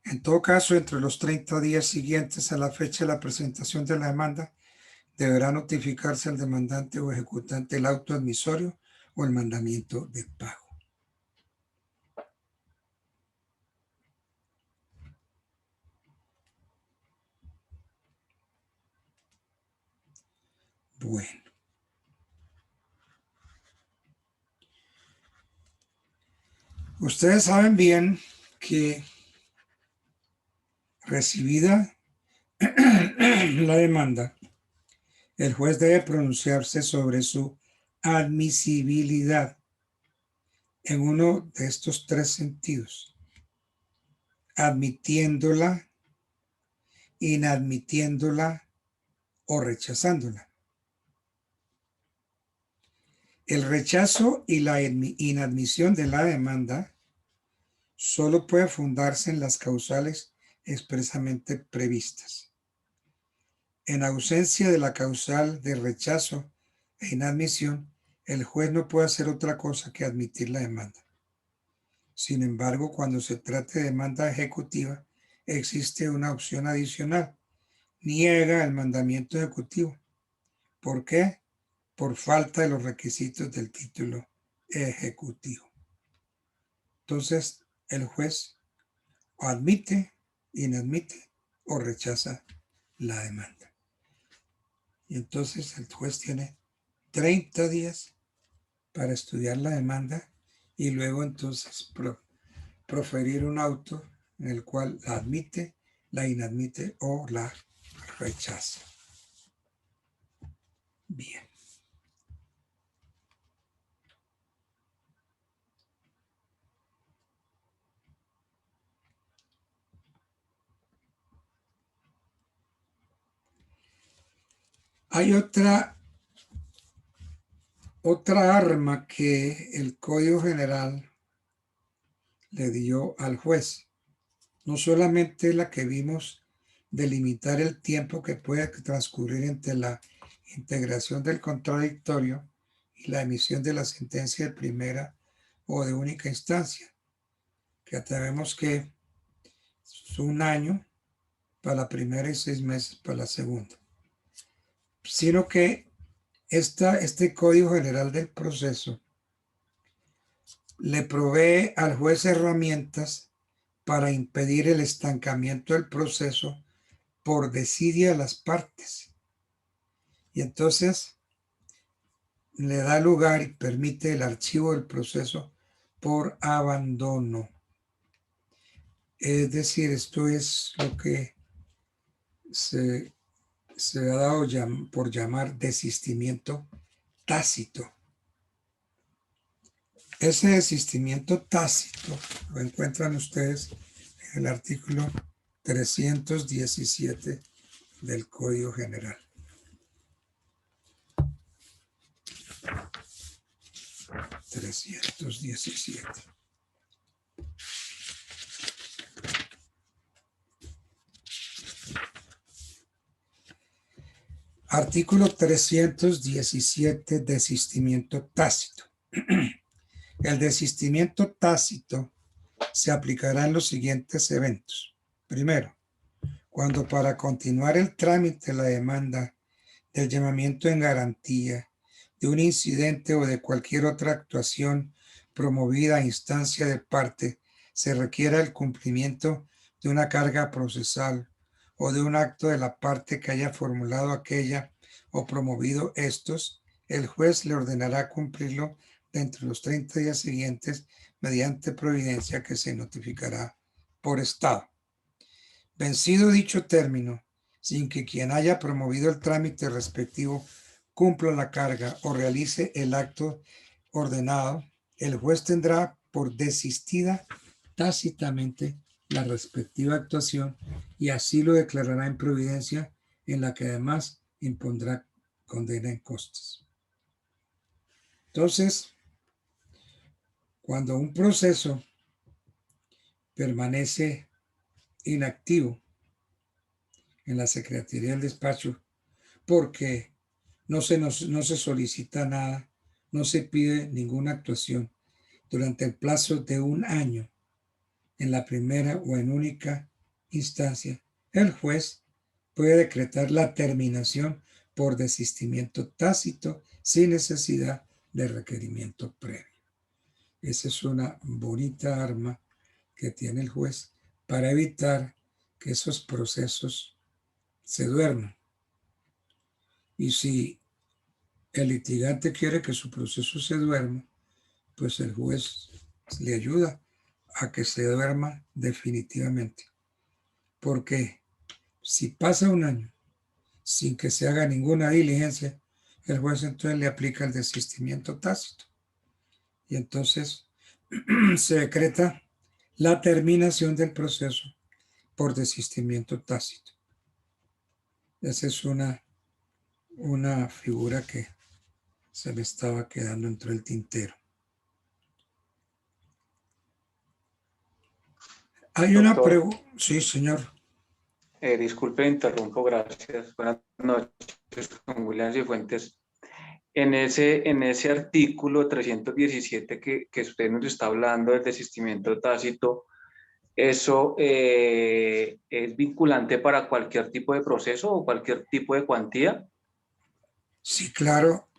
En todo caso, entre los 30 días siguientes a la fecha de la presentación de la demanda, deberá notificarse al demandante o ejecutante el auto admisorio o el mandamiento de pago. Bueno. Ustedes saben bien que recibida la demanda, el juez debe pronunciarse sobre su admisibilidad en uno de estos tres sentidos, admitiéndola, inadmitiéndola o rechazándola. El rechazo y la inadmisión de la demanda solo puede fundarse en las causales expresamente previstas. En ausencia de la causal de rechazo e inadmisión, el juez no puede hacer otra cosa que admitir la demanda. Sin embargo, cuando se trate de demanda ejecutiva, existe una opción adicional. Niega el mandamiento ejecutivo. ¿Por qué? Por falta de los requisitos del título ejecutivo. Entonces, el juez o admite, inadmite o rechaza la demanda. Y entonces el juez tiene 30 días para estudiar la demanda y luego entonces proferir un auto en el cual la admite, la inadmite o la rechaza. Bien. Hay otra arma que el Código General le dio al juez. No solamente la que vimos de limitar el tiempo que puede transcurrir entre la integración del contradictorio y la emisión de la sentencia de primera o de única instancia, que sabemos que es 1 año para la primera y 6 meses para la segunda, sino que este Código General del Proceso le provee al juez herramientas para impedir el estancamiento del proceso por desidia a las partes. Y entonces le da lugar y permite el archivo del proceso por abandono. Es decir, esto es lo que se ha dado por llamar desistimiento tácito. Ese desistimiento tácito lo encuentran ustedes en el artículo 317 del Código General. Artículo 317, desistimiento tácito. El desistimiento tácito se aplicará en los siguientes eventos. Primero, cuando para continuar el trámite de la demanda, del llamamiento en garantía, de un incidente o de cualquier otra actuación promovida a instancia de parte, se requiera el cumplimiento de una carga procesal o de un acto de la parte que haya formulado aquella o promovido estos, el juez le ordenará cumplirlo dentro de los 30 días siguientes mediante providencia que se notificará por estado. Vencido dicho término, sin que quien haya promovido el trámite respectivo cumpla la carga o realice el acto ordenado, el juez tendrá por desistida tácitamente la respectiva actuación y así lo declarará en providencia, en la que además impondrá condena en costas. Entonces, cuando un proceso permanece inactivo en la Secretaría del Despacho porque no se solicita nada, no se pide ninguna actuación durante el plazo de 1 año en la primera o en única instancia, el juez puede decretar la terminación por desistimiento tácito sin necesidad de requerimiento previo. Esa es una bonita arma que tiene el juez para evitar que esos procesos se duerman. Y si el litigante quiere que su proceso se duerma, pues el juez le ayuda a que se duerma definitivamente. Porque si pasa 1 año sin que se haga ninguna diligencia, el juez entonces le aplica el desistimiento tácito. Y entonces se decreta la terminación del proceso por desistimiento tácito. Esa es una figura que se me estaba quedando entre el tintero. Hay una Doctor. pregunta. Sí, señor. Disculpe, interrumpo, gracias. Buenas noches, con William Cifuentes. En ese artículo 317 que usted nos está hablando del desistimiento tácito, ¿eso es vinculante para cualquier tipo de proceso o cualquier tipo de cuantía? Sí, claro.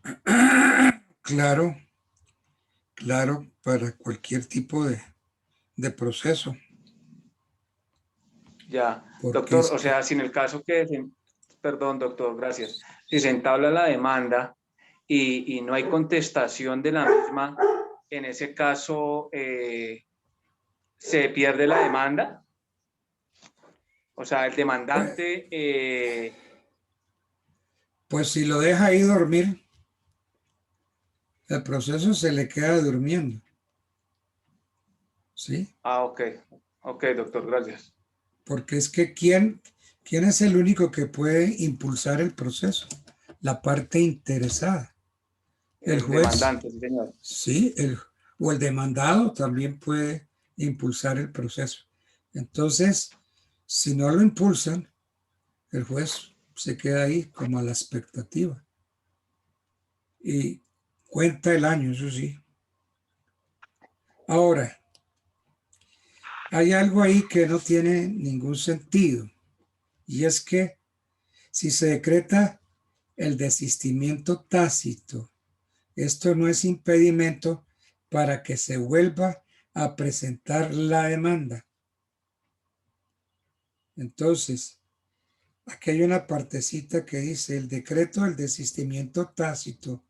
Claro, para cualquier tipo de proceso. Ya, Porque doctor, es o sea, si en el caso perdón, doctor, gracias. Si se entabla la demanda y no hay contestación de la misma, en ese caso, ¿se pierde la demanda? O sea, el demandante... pues si lo deja ahí dormir, el proceso se le queda durmiendo. ¿Sí? ok, doctor, gracias. Porque es que ¿quién es el único que puede impulsar el proceso? La parte interesada. El juez. Demandante, sí, señor. Sí, o el demandado también puede impulsar el proceso. Entonces, si no lo impulsan, el juez se queda ahí como a la expectativa. Y cuenta el año, eso sí. Ahora, hay algo ahí que no tiene ningún sentido. Y es que si se decreta el desistimiento tácito, esto no es impedimento para que se vuelva a presentar la demanda. Entonces, aquí hay una partecita que dice: el decreto del desistimiento tácito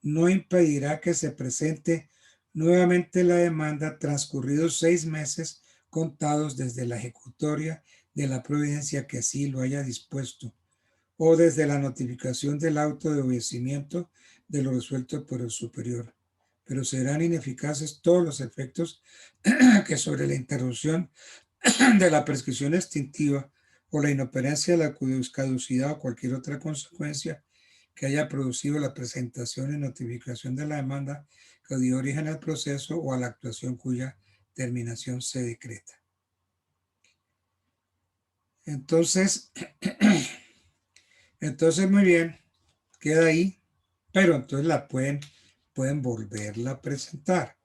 no impedirá que se presente nuevamente la demanda transcurridos 6 meses contados desde la ejecutoria de la providencia que así lo haya dispuesto, o desde la notificación del auto de obedecimiento de lo resuelto por el superior, pero serán ineficaces todos los efectos que sobre la interrupción de la prescripción extintiva o la inoperancia de la caducidad o cualquier otra consecuencia que haya producido la presentación y notificación de la demanda que dio origen al proceso o a la actuación cuya terminación se decreta. Entonces muy bien, queda ahí, pero entonces la pueden volverla a presentar.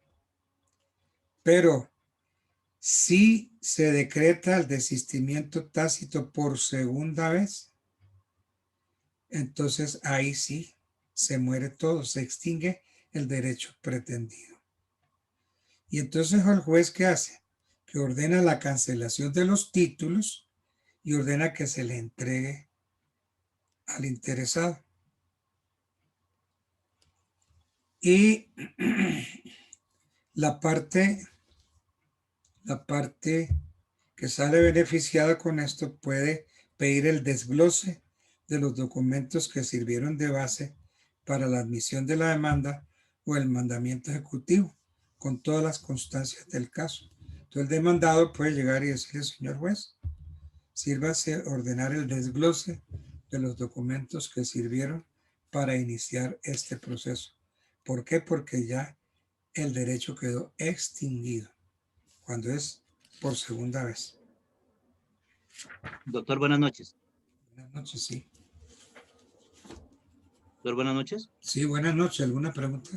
Pero si se decreta el desistimiento tácito por segunda vez, entonces ahí sí se muere todo, se extingue el derecho pretendido. Y entonces el juez, ¿qué hace? Que ordena la cancelación de los títulos y ordena que se le entregue al interesado. Y la parte que sale beneficiada con esto puede pedir el desglose de los documentos que sirvieron de base para la admisión de la demanda o el mandamiento ejecutivo, con todas las constancias del caso. Entonces el demandado puede llegar y decirle: señor juez, sírvase ordenar el desglose de los documentos que sirvieron para iniciar este proceso. ¿Por qué? Porque ya el derecho quedó extinguido cuando es por segunda vez. Doctor, buenas noches. Buenas noches, sí. Doctor, buenas noches. Sí, buenas noches. ¿Alguna pregunta?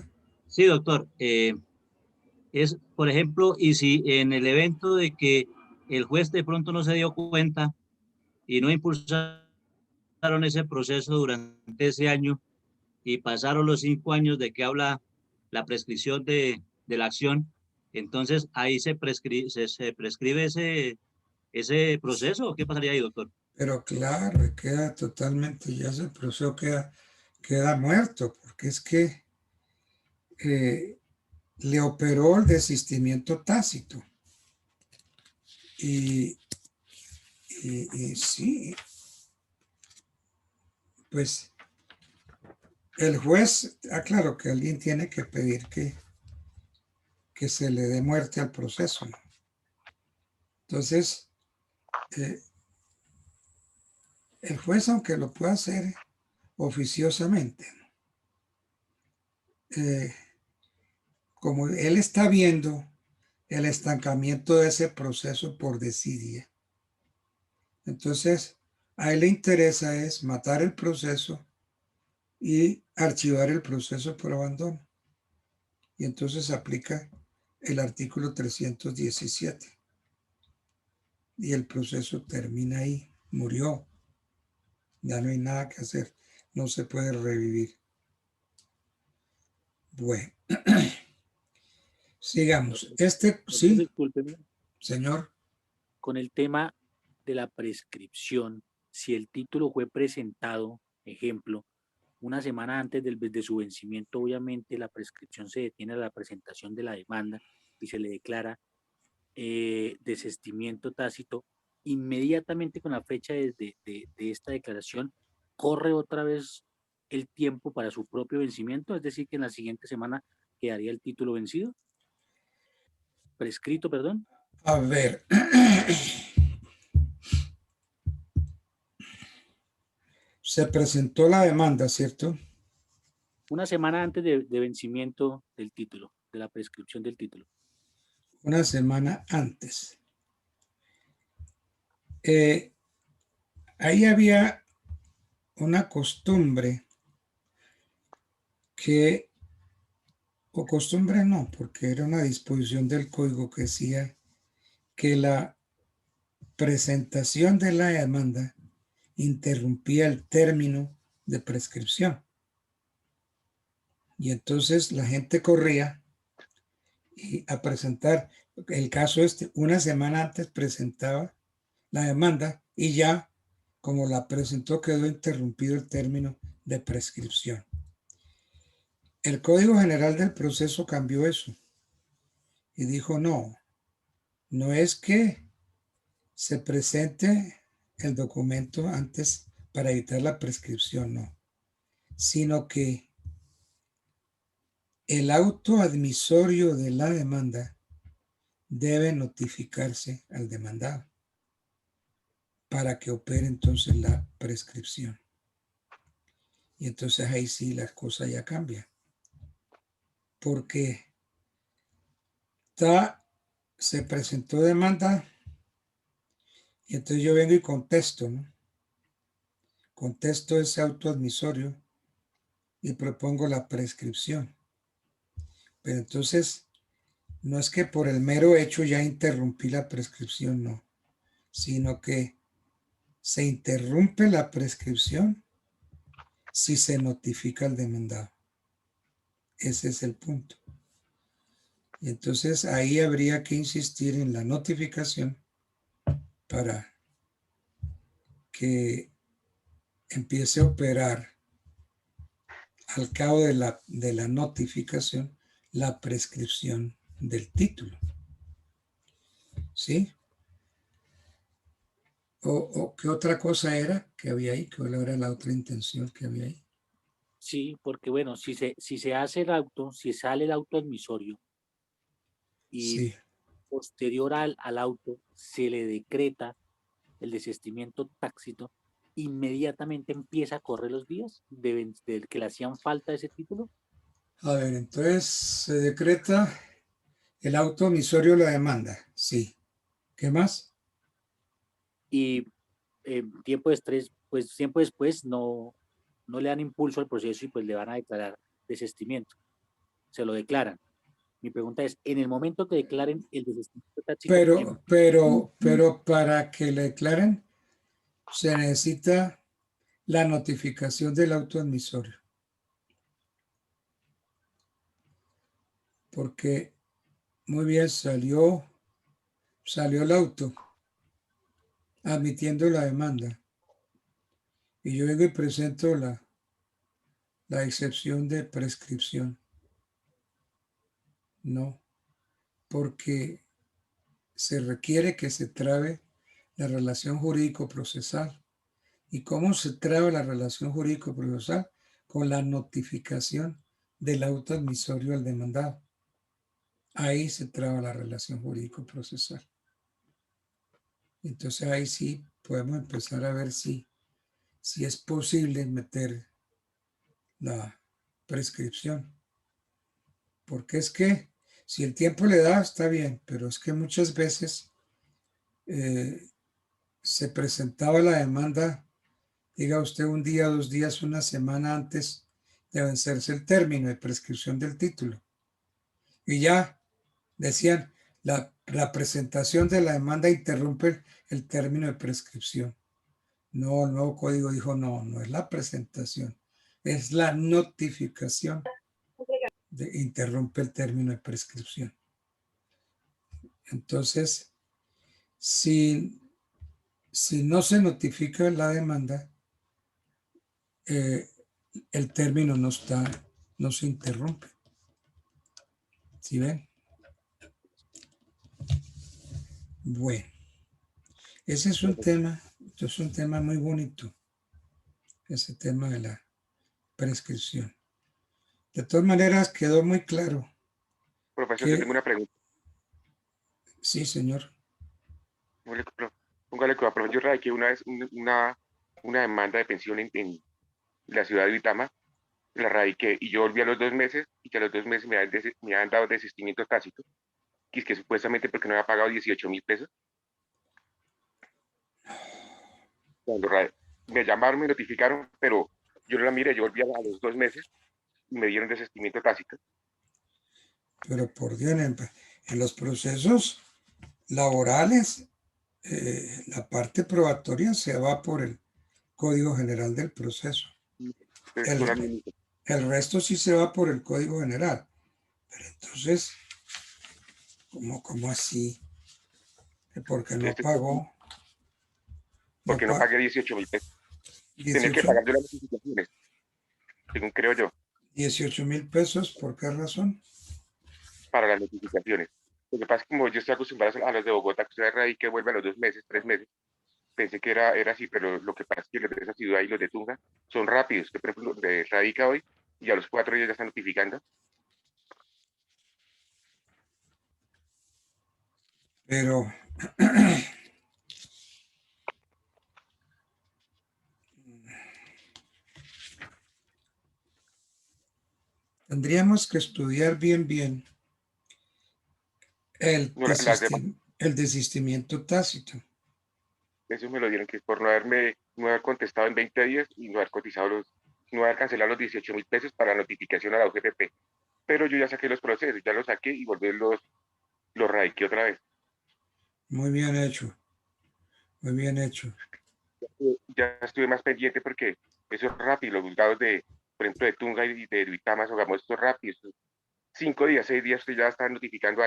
Sí, doctor. Es, por ejemplo, y si en el evento de que el juez de pronto no se dio cuenta y no impulsaron ese proceso durante ese año y pasaron los 5 años de que habla la prescripción de la acción, entonces ahí se prescribe ese proceso. ¿Qué pasaría ahí, doctor? Pero claro, queda totalmente, ya ese proceso queda muerto, porque es que le operó el desistimiento tácito. Y sí, pues el juez, claro que alguien tiene que pedir que que se le dé muerte al proceso, ¿no? Entonces, el juez, aunque lo pueda hacer oficiosamente, como él está viendo el estancamiento de ese proceso por desidia, entonces a él le interesa es matar el proceso y archivar el proceso por abandono. Y entonces aplica el artículo 317. Y el proceso termina ahí, murió. Ya no hay nada que hacer, no se puede revivir. Bueno, sigamos. Sí, Discúlpeme, señor. con el tema de la prescripción, si el título fue presentado, ejemplo, una semana antes de su vencimiento, obviamente la prescripción se detiene a la presentación de la demanda y se le declara desistimiento tácito. Inmediatamente con la fecha de esta declaración, corre otra vez el tiempo para su propio vencimiento, es decir, que en la siguiente semana quedaría el título vencido, prescrito, perdón. A ver. Se presentó la demanda, ¿cierto? Una semana antes de vencimiento del título, de la prescripción del título. Una semana antes. Ahí había una costumbre que, o costumbre no, porque era una disposición del código que decía que la presentación de la demanda interrumpía el término de prescripción. Y entonces la gente corría a presentar, el caso una semana antes presentaba la demanda y ya, como la presentó, quedó interrumpido el término de prescripción. El Código General del Proceso cambió eso y dijo, no es que se presente el documento antes para evitar la prescripción, no, sino que el auto admisorio de la demanda debe notificarse al demandado para que opere entonces la prescripción. Y entonces ahí sí la cosa ya cambia. Porque se presentó demanda y entonces yo vengo y contesto, ¿no? Contesto ese auto admisorio y propongo la prescripción. Pero entonces no es que por el mero hecho ya interrumpí la prescripción, no, sino que se interrumpe la prescripción si se notifica al demandado. Ese es el punto. Y entonces ahí habría que insistir en la notificación para que empiece a operar al cabo de la notificación la prescripción del título. ¿Sí? ¿O qué otra cosa era que había ahí? ¿Cuál era la otra intención que había ahí? Sí, porque bueno, si se hace el auto, si sale el auto admisorio y Sí. posterior al auto se le decreta el desistimiento tácito, inmediatamente empieza a correr los días del que le hacían falta ese título. A ver, entonces se decreta el auto admisorio de la demanda. Sí. ¿Qué más? Y tiempo después no le dan impulso al proceso y pues le van a declarar desistimiento. Se lo declaran. Mi pregunta es, en el momento que declaren el desistimiento tácito... Pero para que le declaren se necesita la notificación del auto admisorio. Porque muy bien salió el auto admitiendo la demanda. Y yo vengo y presento la excepción de prescripción. No, porque se requiere que se trabe la relación jurídico-procesal. ¿Y cómo se traba la relación jurídico-procesal? Con la notificación del auto admisorio al demandado. ahí se traba la relación jurídico-procesal. Entonces ahí sí podemos empezar a ver si es posible meter la prescripción. Porque es que si el tiempo le da, está bien, pero es que muchas veces se presentaba la demanda, diga usted, un día, 2 días, una semana antes de vencerse el término de prescripción del título. Y ya decían, la presentación de la demanda interrumpe el término de prescripción. No, el nuevo código dijo, no, no es la presentación, es la notificación interrumpe el término de prescripción. Entonces, si no se notifica la demanda, el término no se interrumpe. ¿Sí ven? Bueno, ese es un tema muy bonito, ese tema de la prescripción. De todas maneras, quedó muy claro. Profesor, yo tengo una pregunta. Sí, señor. Póngale cuidado, profesor. Yo radiqué una vez una demanda de pensión en la ciudad de Uitama, la radiqué y yo volví a los 2 meses y que a los 2 meses me habían dado desistimiento tácito, y es que supuestamente porque no había pagado 18.000 pesos. Cuando me llamaron, me notificaron, pero yo no la miré, yo volví a los 2 meses y me dieron desistimiento tácito. Pero por Dios, en los procesos laborales, la parte probatoria se va por el Código General del Proceso. El resto sí se va por el Código General. Pero entonces, ¿cómo así? Porque no pagó. Porque no pagué 18.000 pesos. Tenía que pagar yo las notificaciones, según creo yo. 18.000 pesos, ¿por qué razón? Para las notificaciones. Lo que pasa es que como yo estoy acostumbrado a los de Bogotá, que usted radica y vuelve a los 2 meses, 3 meses, pensé que era así, pero lo que pasa es que los de esa ciudad y los de Tunja son rápidos, que por ejemplo de radica hoy y a los 4 días ya están notificando. Pero tendríamos que estudiar bien el desistimiento tácito. Eso me lo dieron, que es por no haber contestado en 20 días y no haber cotizado no haber cancelado los 18.000 pesos para notificación a la UGPP. Pero yo ya saqué los procesos, ya los saqué y volví los radiqué otra vez. Muy bien hecho. Muy bien hecho. Ya estuve más pendiente porque eso es rápido, los juzgados por ejemplo, de Tunja y de Duitama, hagamos esto rápido. 5 días, 6 días, usted ya está notificando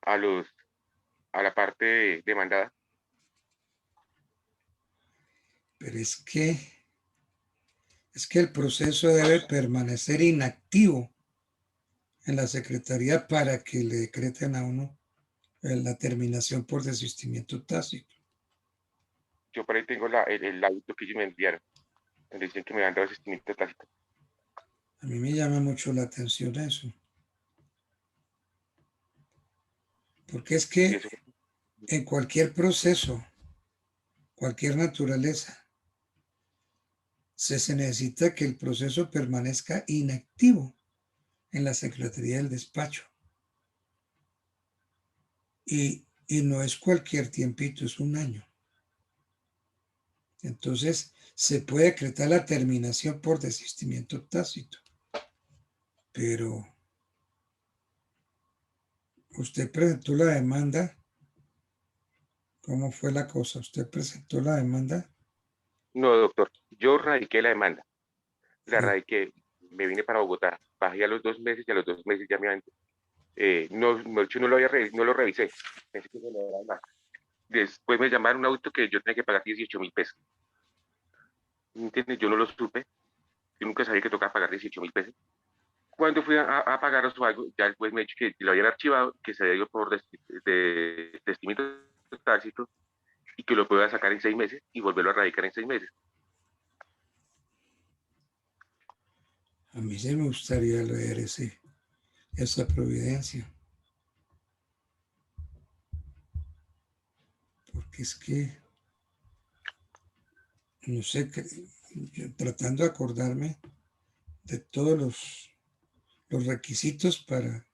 a la parte demandada. Pero es que el proceso debe permanecer inactivo en la Secretaría para que le decreten a uno la terminación por desistimiento tácito. Yo por ahí tengo el auto que ellos me enviaron, donde dicen que me han dado desistimiento tácito. A mí me llama mucho la atención eso. Porque es que en cualquier proceso, cualquier naturaleza, se necesita que el proceso permanezca inactivo en la Secretaría del Despacho. Y no es cualquier tiempito, es 1 año. Entonces, se puede decretar la terminación por desistimiento tácito. Pero usted presentó la demanda. ¿Cómo fue la cosa? ¿Usted presentó la demanda? No, doctor, yo radiqué la demanda. La radiqué, me vine para Bogotá, bajé a los 2 meses y a los 2 meses ya me habían... no lo revisé, pensé que no era más. Después me llamaron un auto que yo tenía que pagar 18.000 pesos. ¿Entiendes? Yo no lo supe. Yo nunca sabía que tocaba pagar 18.000 pesos. Cuando fui a pagar o algo, ya después me he dicho que lo habían archivado, que se dio por desistimiento tácito y que lo pueda sacar en 6 meses y volverlo a radicar en 6 meses. A mí sí me gustaría leer esa providencia. porque es que, no sé, yo tratando de acordarme de todos los requisitos para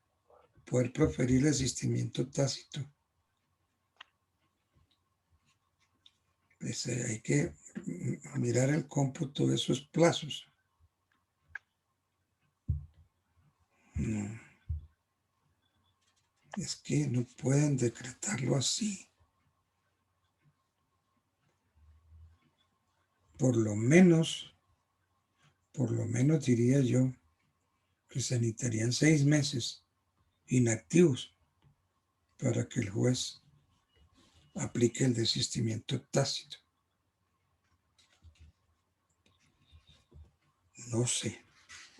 poder proferir el desistimiento tácito. Pues hay que mirar el cómputo de esos plazos. No. Es que no pueden decretarlo así. Por lo menos diría yo que se necesitarían 6 meses inactivos para que el juez aplique el desistimiento tácito. No sé,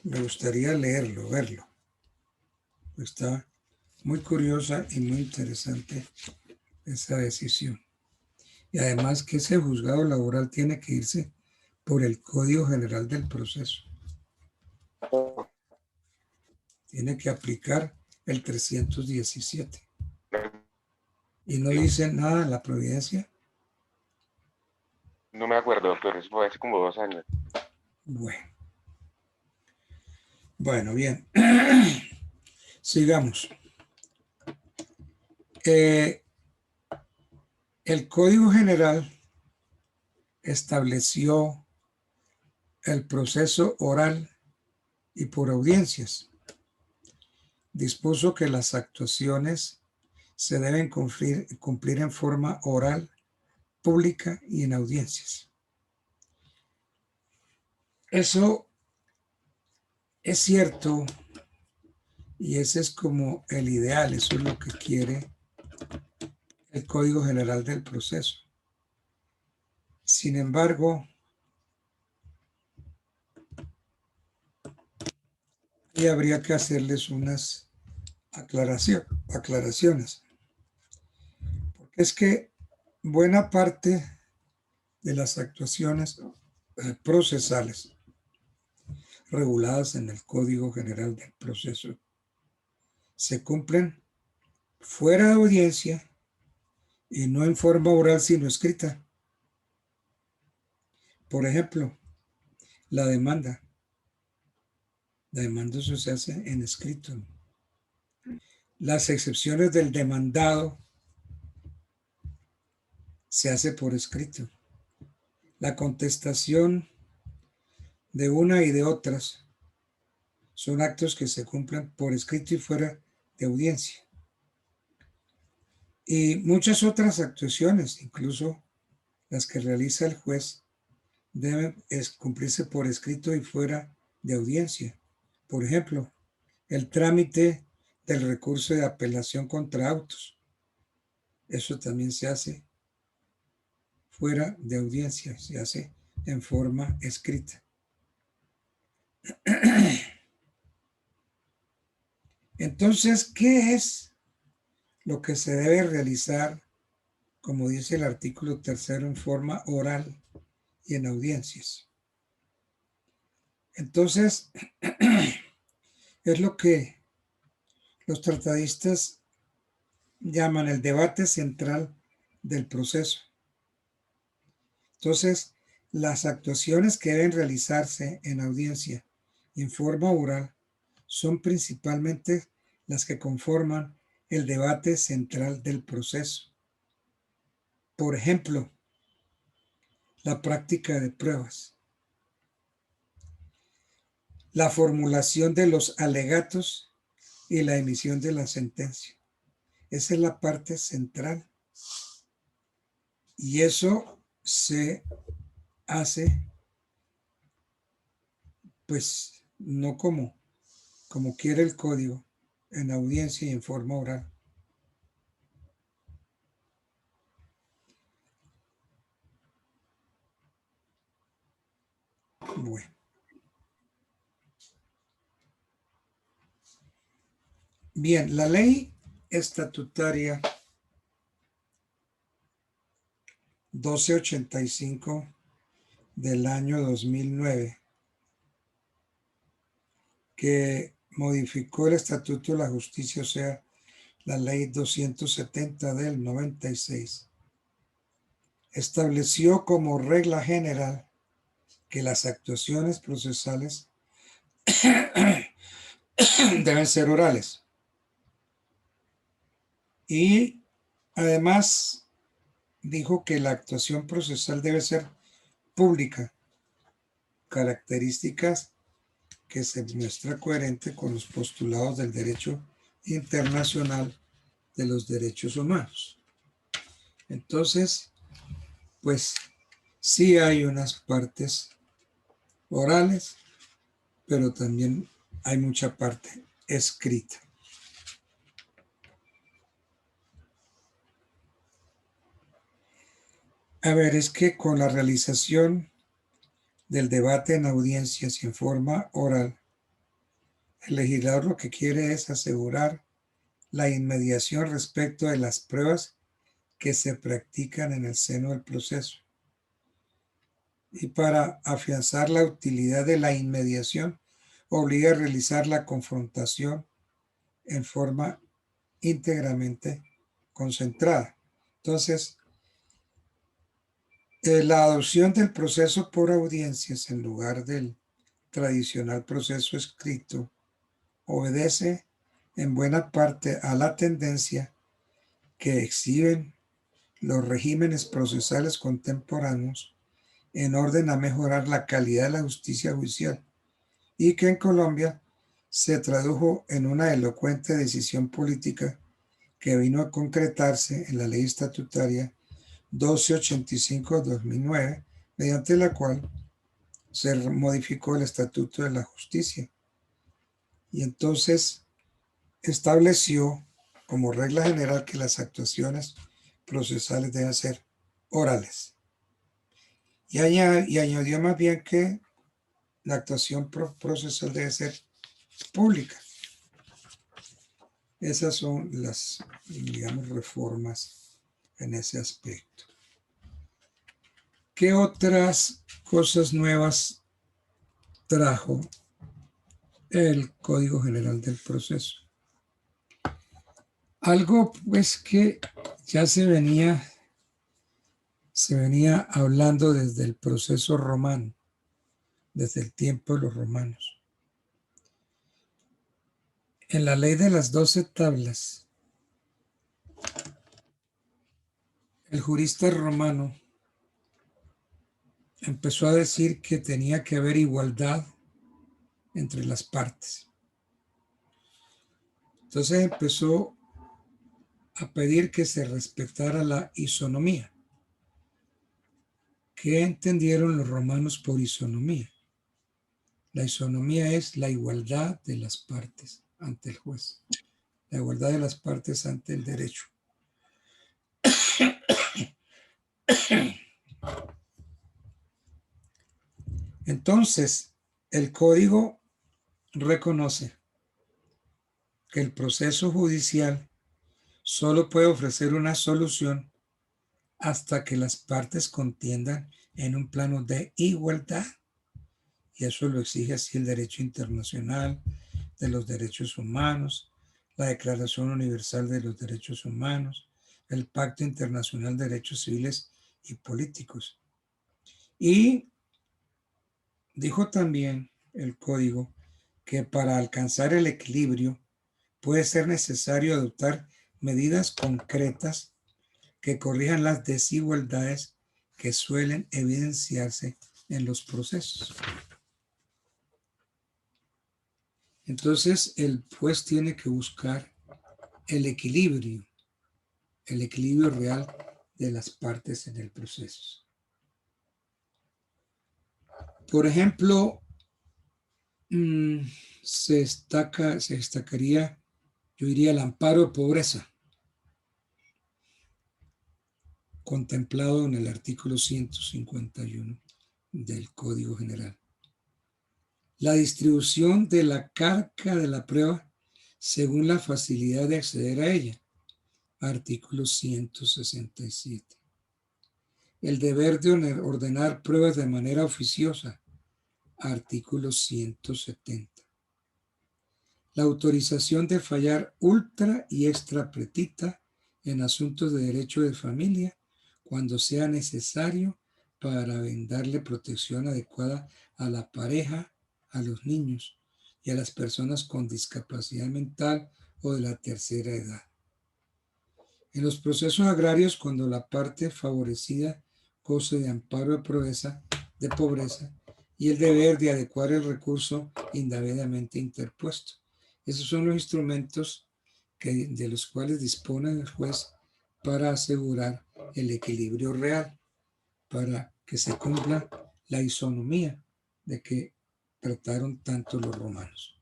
me gustaría leerlo, verlo. Está muy curiosa y muy interesante esa decisión. Y además que ese juzgado laboral tiene que irse por el Código General del Proceso. Tiene que aplicar el 317. Y no dice nada en la providencia. No me acuerdo, doctor, eso fue hace como 2 años. Bueno, bien. Sigamos. El Código General estableció el proceso oral y por audiencias. Dispuso que las actuaciones se deben cumplir en forma oral, pública y en audiencias. Eso es cierto y ese es como el ideal, eso es lo que quiere el Código General del Proceso. Sin embargo, y habría que hacerles unas aclaraciones. Porque es que buena parte de las actuaciones procesales reguladas en el Código General del Proceso se cumplen fuera de audiencia y no en forma oral sino escrita. Por ejemplo, la demanda. La demanda eso se hace en escrito. Las excepciones del demandado se hace por escrito. La contestación de una y de otras son actos que se cumplen por escrito y fuera de audiencia. Y muchas otras actuaciones, incluso las que realiza el juez, deben cumplirse por escrito y fuera de audiencia. Por ejemplo, el trámite del recurso de apelación contra autos. Eso también se hace fuera de audiencia, se hace en forma escrita. Entonces, ¿qué es lo que se debe realizar, como dice el artículo 3, en forma oral y en audiencias? Entonces, es lo que los tratadistas llaman el debate central del proceso. Entonces, las actuaciones que deben realizarse en audiencia y en forma oral son principalmente las que conforman el debate central del proceso. Por ejemplo, la práctica de pruebas, la formulación de los alegatos y la emisión de la sentencia. Esa es la parte central. Y eso se hace, pues, no como quiere el código, en audiencia y en forma oral. Bueno. Bien, la ley estatutaria 1285 del año 2009, que modificó el Estatuto de la Justicia, o sea, la ley 270 del 96, estableció como regla general que las actuaciones procesales deben ser orales. Y además dijo que la actuación procesal debe ser pública, características que se muestra coherente con los postulados del derecho internacional de los derechos humanos. Entonces, pues sí hay unas partes orales, pero también hay mucha parte escrita. A ver, es que con la realización del debate en audiencias y en forma oral, el legislador lo que quiere es asegurar la inmediación respecto de las pruebas que se practican en el seno del proceso. Y para afianzar la utilidad de la inmediación, obliga a realizar la confrontación en forma íntegramente concentrada. Entonces, la adopción del proceso por audiencias en lugar del tradicional proceso escrito obedece en buena parte a la tendencia que exhiben los regímenes procesales contemporáneos en orden a mejorar la calidad de la justicia judicial y que en Colombia se tradujo en una elocuente decisión política que vino a concretarse en la ley estatutaria 1285-2009, mediante la cual se modificó el Estatuto de la Justicia. Y entonces estableció como regla general que las actuaciones procesales deben ser orales. Y añadió más bien que la actuación procesal debe ser pública. Esas son las, digamos, reformas en ese aspecto. ¿Qué otras cosas nuevas trajo el Código General del Proceso? Algo pues que ya se venía hablando desde el proceso romano, desde el tiempo de los romanos. En la ley de las 12 tablas, el jurista romano empezó a decir que tenía que haber igualdad entre las partes. Entonces empezó a pedir que se respetara la isonomía. ¿Qué entendieron los romanos por isonomía? La isonomía es la igualdad de las partes ante el juez, la igualdad de las partes ante el derecho. Entonces, el código reconoce que el proceso judicial solo puede ofrecer una solución hasta que las partes contiendan en un plano de igualdad. Y eso lo exige así el derecho internacional de los derechos humanos, la Declaración Universal de los Derechos Humanos, el Pacto Internacional de Derechos Civiles y Políticos. Y dijo también el código que para alcanzar el equilibrio puede ser necesario adoptar medidas concretas que corrijan las desigualdades que suelen evidenciarse en los procesos. Entonces, el juez tiene que buscar el equilibrio real de las partes en el proceso. Por ejemplo, se destacaría, yo diría, el amparo de pobreza, contemplado en el artículo 151 del Código General. La distribución de la carga de la prueba según la facilidad de acceder a ella, artículo 167. El deber de ordenar pruebas de manera oficiosa, artículo 170. La autorización de fallar ultra y extra petita en asuntos de derecho de familia cuando sea necesario para brindarle protección adecuada a la pareja, a los niños y a las personas con discapacidad mental o de la tercera edad. En los procesos agrarios, cuando la parte favorecida goce de amparo de pobreza y el deber de adecuar el recurso indebidamente interpuesto. Esos son los instrumentos de los cuales dispone el juez para asegurar el equilibrio real, para que se cumpla la isonomía de que trataron tanto los romanos.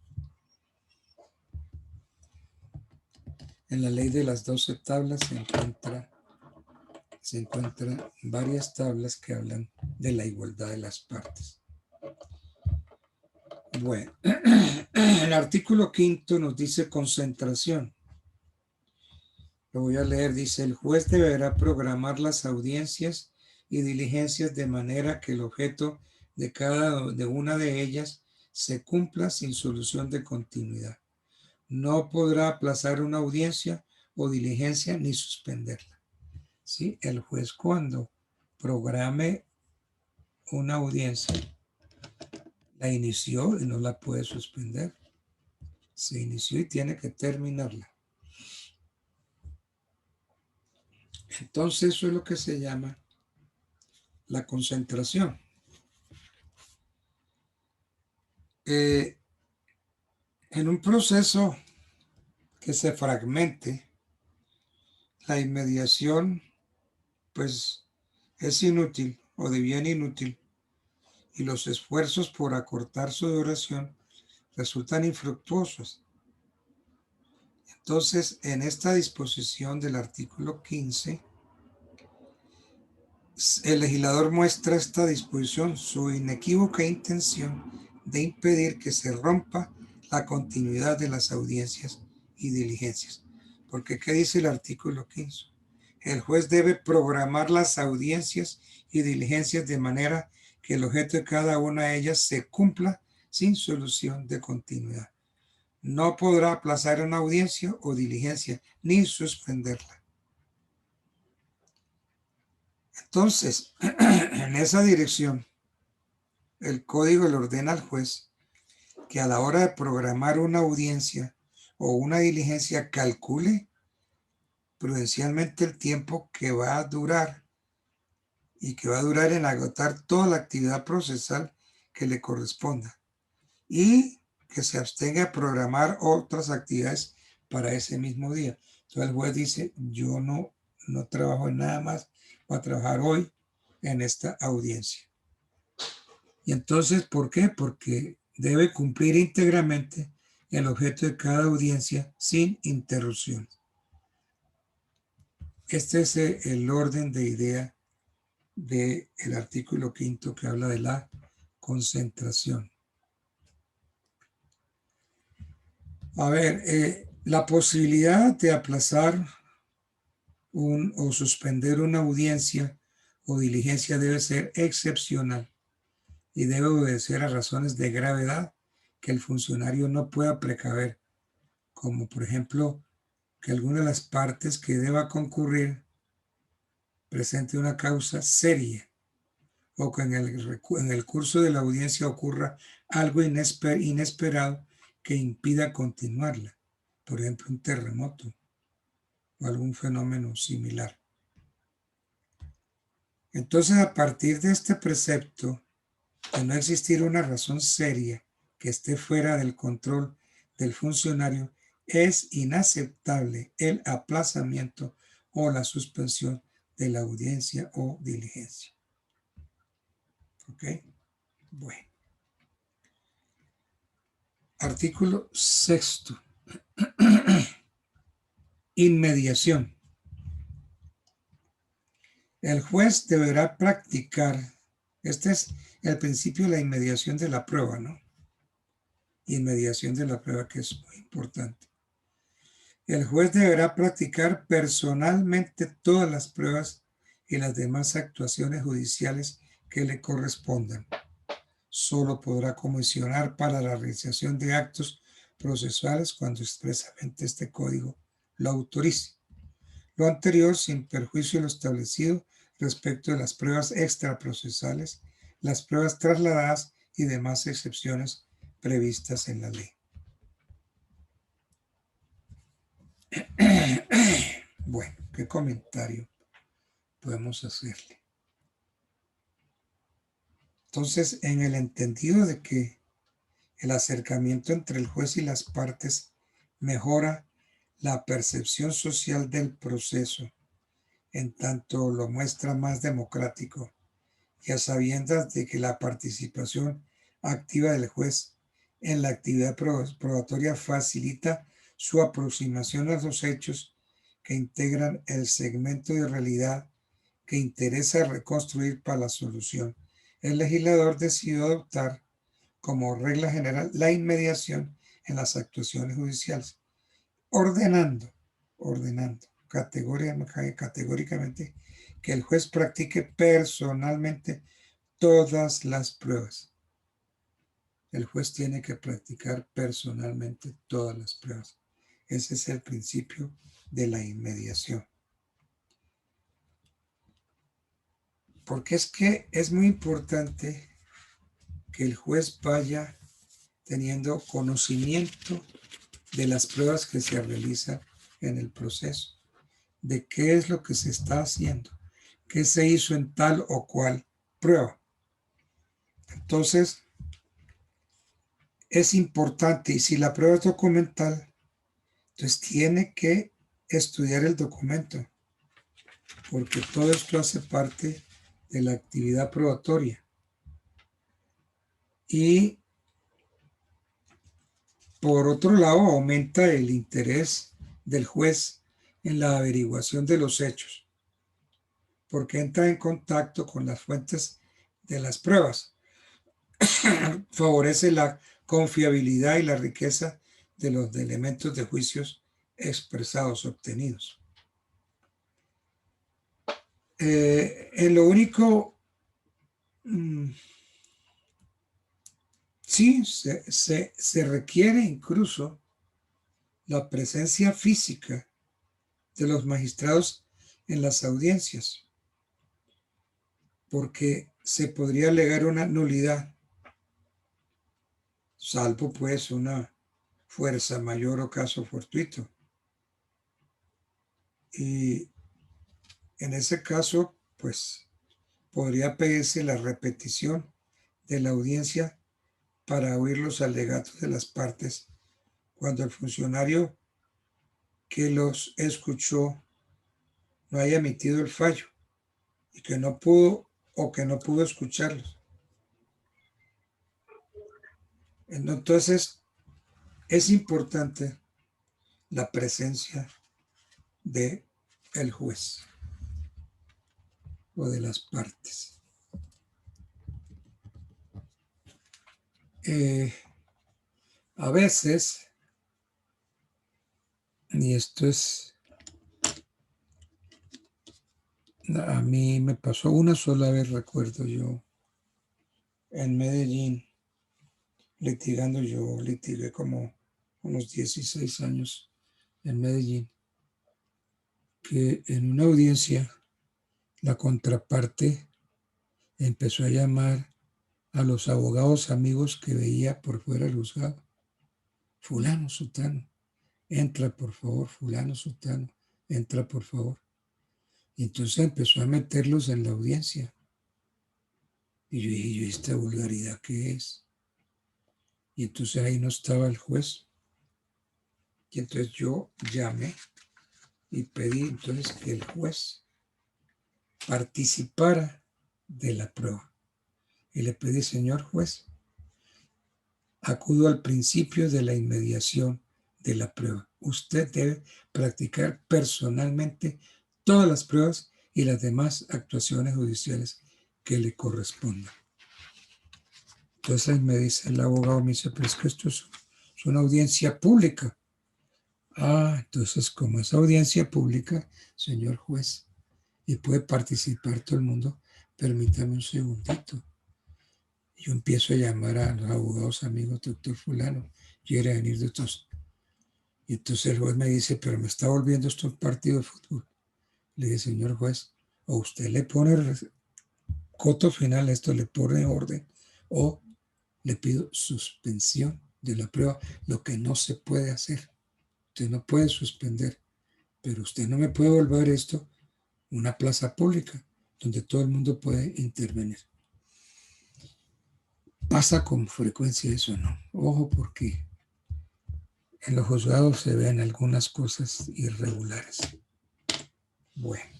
En la ley de las 12 tablas se encuentran varias tablas que hablan de la igualdad de las partes. Bueno, el artículo 5 nos dice concentración. Lo voy a leer, dice: el juez deberá programar las audiencias y diligencias de manera que el objeto de cada una de ellas se cumpla sin solución de continuidad. No podrá aplazar una audiencia o diligencia ni suspenderla. ¿Sí? El juez, cuando programe una audiencia, la inició y no la puede suspender. Se inició y tiene que terminarla. Entonces eso es lo que se llama la concentración. En un proceso que se fragmente, la inmediación pues es inútil o de bien inútil, y los esfuerzos por acortar su duración resultan infructuosos. Entonces, en esta disposición del artículo 15, el legislador muestra esta disposición su inequívoca intención de impedir que se rompa la continuidad de las audiencias y diligencias. Porque, ¿qué dice el artículo 15? El juez debe programar las audiencias y diligencias de manera que el objeto de cada una de ellas se cumpla sin solución de continuidad. No podrá aplazar una audiencia o diligencia ni suspenderla. Entonces, en esa dirección, el código le ordena al juez que a la hora de programar una audiencia o una diligencia calcule prudencialmente el tiempo que va a durar y que va a durar en agotar toda la actividad procesal que le corresponda, y que se abstenga de programar otras actividades para ese mismo día. Entonces el juez dice: yo no trabajo en nada más, voy a trabajar hoy en esta audiencia. Y entonces, ¿por qué? Porque debe cumplir íntegramente el objeto de cada audiencia sin interrupción. Este es el orden de idea del artículo 5 que habla de la concentración. A ver, la posibilidad de aplazar o suspender una audiencia o diligencia debe ser excepcional y debe obedecer a razones de gravedad que el funcionario no pueda precaver, como por ejemplo que alguna de las partes que deba concurrir presente una causa seria, o que en el curso de la audiencia ocurra algo inesperado que impida continuarla, por ejemplo un terremoto o algún fenómeno similar. Entonces, a partir de este precepto de no existir una razón seria que esté fuera del control del funcionario, es inaceptable el aplazamiento o la suspensión de la audiencia o diligencia. ¿Ok? Bueno. Artículo 6. Inmediación. El juez deberá practicar, este es el principio de la inmediación de la prueba, ¿no? Inmediación de la prueba, que es muy importante. El juez deberá practicar personalmente todas las pruebas y las demás actuaciones judiciales que le correspondan. Solo podrá comisionar para la realización de actos procesales cuando expresamente este código lo autorice. Lo anterior sin perjuicio de lo establecido respecto de las pruebas extraprocesales, las pruebas trasladadas y demás excepciones previstas en la ley. Bueno, ¿qué comentario podemos hacerle? Entonces, en el entendido de que el acercamiento entre el juez y las partes mejora la percepción social del proceso, en tanto lo muestra más democrático, y a sabiendas de que la participación activa del juez en la actividad probatoria facilita su aproximación a los hechos que integran el segmento de realidad que interesa reconstruir para la solución. El legislador decidió adoptar como regla general la inmediación en las actuaciones judiciales, ordenando categóricamente que el juez practique personalmente todas las pruebas. El juez tiene que practicar personalmente todas las pruebas. Ese es el principio de la inmediación. Porque es que es muy importante que el juez vaya teniendo conocimiento de las pruebas que se realizan en el proceso, de qué es lo que se está haciendo, qué se hizo en tal o cual prueba. Entonces, es importante, y si la prueba es documental, entonces tiene que estudiar el documento, porque todo esto hace parte de la actividad probatoria. Y por otro lado, aumenta el interés del juez en la averiguación de los hechos, porque entra en contacto con las fuentes de las pruebas. Favorece la confiabilidad y la riqueza de los elementos de juicios expresados, obtenidos. En lo único, sí, se requiere incluso la presencia física de los magistrados en las audiencias, porque se podría alegar una nulidad, salvo pues una fuerza mayor o caso fortuito. Y en ese caso, pues, podría pedirse la repetición de la audiencia para oír los alegatos de las partes cuando el funcionario que los escuchó no haya emitido el fallo y que no pudo escucharlos. Entonces, es importante la presencia de el juez o de las partes. A veces, y esto es, a mí me pasó una sola vez, recuerdo yo, en Medellín, litigué como unos 16 años en Medellín, que en una audiencia la contraparte empezó a llamar a los abogados amigos que veía por fuera del juzgado. Fulano, sutano, entra por favor, fulano, sutano, entra por favor. Y entonces empezó a meterlos en la audiencia. Y yo dije, ¿esta vulgaridad qué es? Y entonces ahí no estaba el juez. Y entonces yo llamé y pedí entonces que el juez participara de la prueba. Y le pedí, señor juez, acudo al principio de la inmediación de la prueba. Usted debe practicar personalmente todas las pruebas y las demás actuaciones judiciales que le correspondan. Entonces ahí me dice el abogado, me dice, pero es que esto es una audiencia pública. Entonces como es audiencia pública, señor juez, y puede participar todo el mundo, permítame un segundito. Yo empiezo a llamar a los abogados amigos, doctor fulano, quiere venir de todos. Y entonces el juez me dice, pero me está volviendo esto un partido de fútbol. Le dije, señor juez, O usted le pone coto final, esto le pone orden, o le pido suspensión de la prueba, lo que no se puede hacer. Usted no puede suspender, pero usted no me puede volver esto una plaza pública donde todo el mundo puede intervenir. Pasa con frecuencia eso, ¿no? Ojo, porque en los juzgados se ven algunas cosas irregulares. Bueno,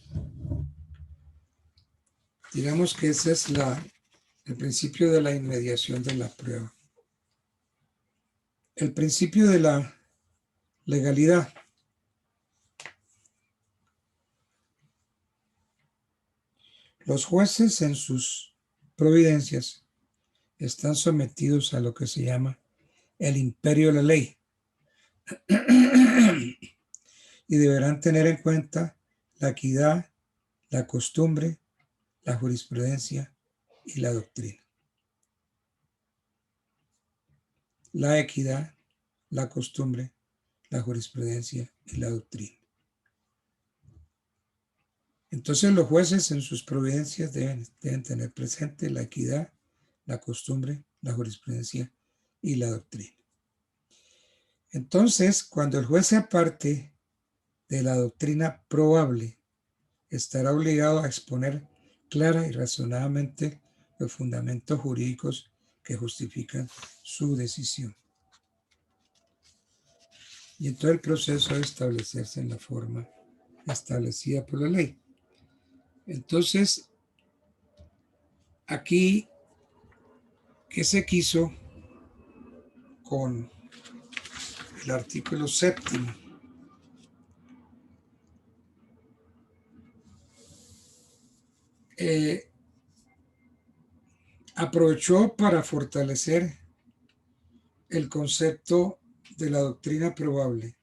digamos que ese es el principio de la inmediación de la prueba. El principio de la legalidad. Los jueces en sus providencias están sometidos a lo que se llama el imperio de la ley y deberán tener en cuenta la equidad, la costumbre, la jurisprudencia y la doctrina. La equidad, la costumbre, la jurisprudencia y la doctrina. Entonces los jueces en sus providencias deben tener presente la equidad, la costumbre, la jurisprudencia y la doctrina. Entonces, cuando el juez se aparte de la doctrina probable, estará obligado a exponer clara y razonadamente los fundamentos jurídicos que justifican su decisión. Y en todo el proceso de establecerse en la forma establecida por la ley. Entonces, aquí, ¿qué se quiso con el artículo 7º? Aprovechó para fortalecer el concepto de la doctrina probable,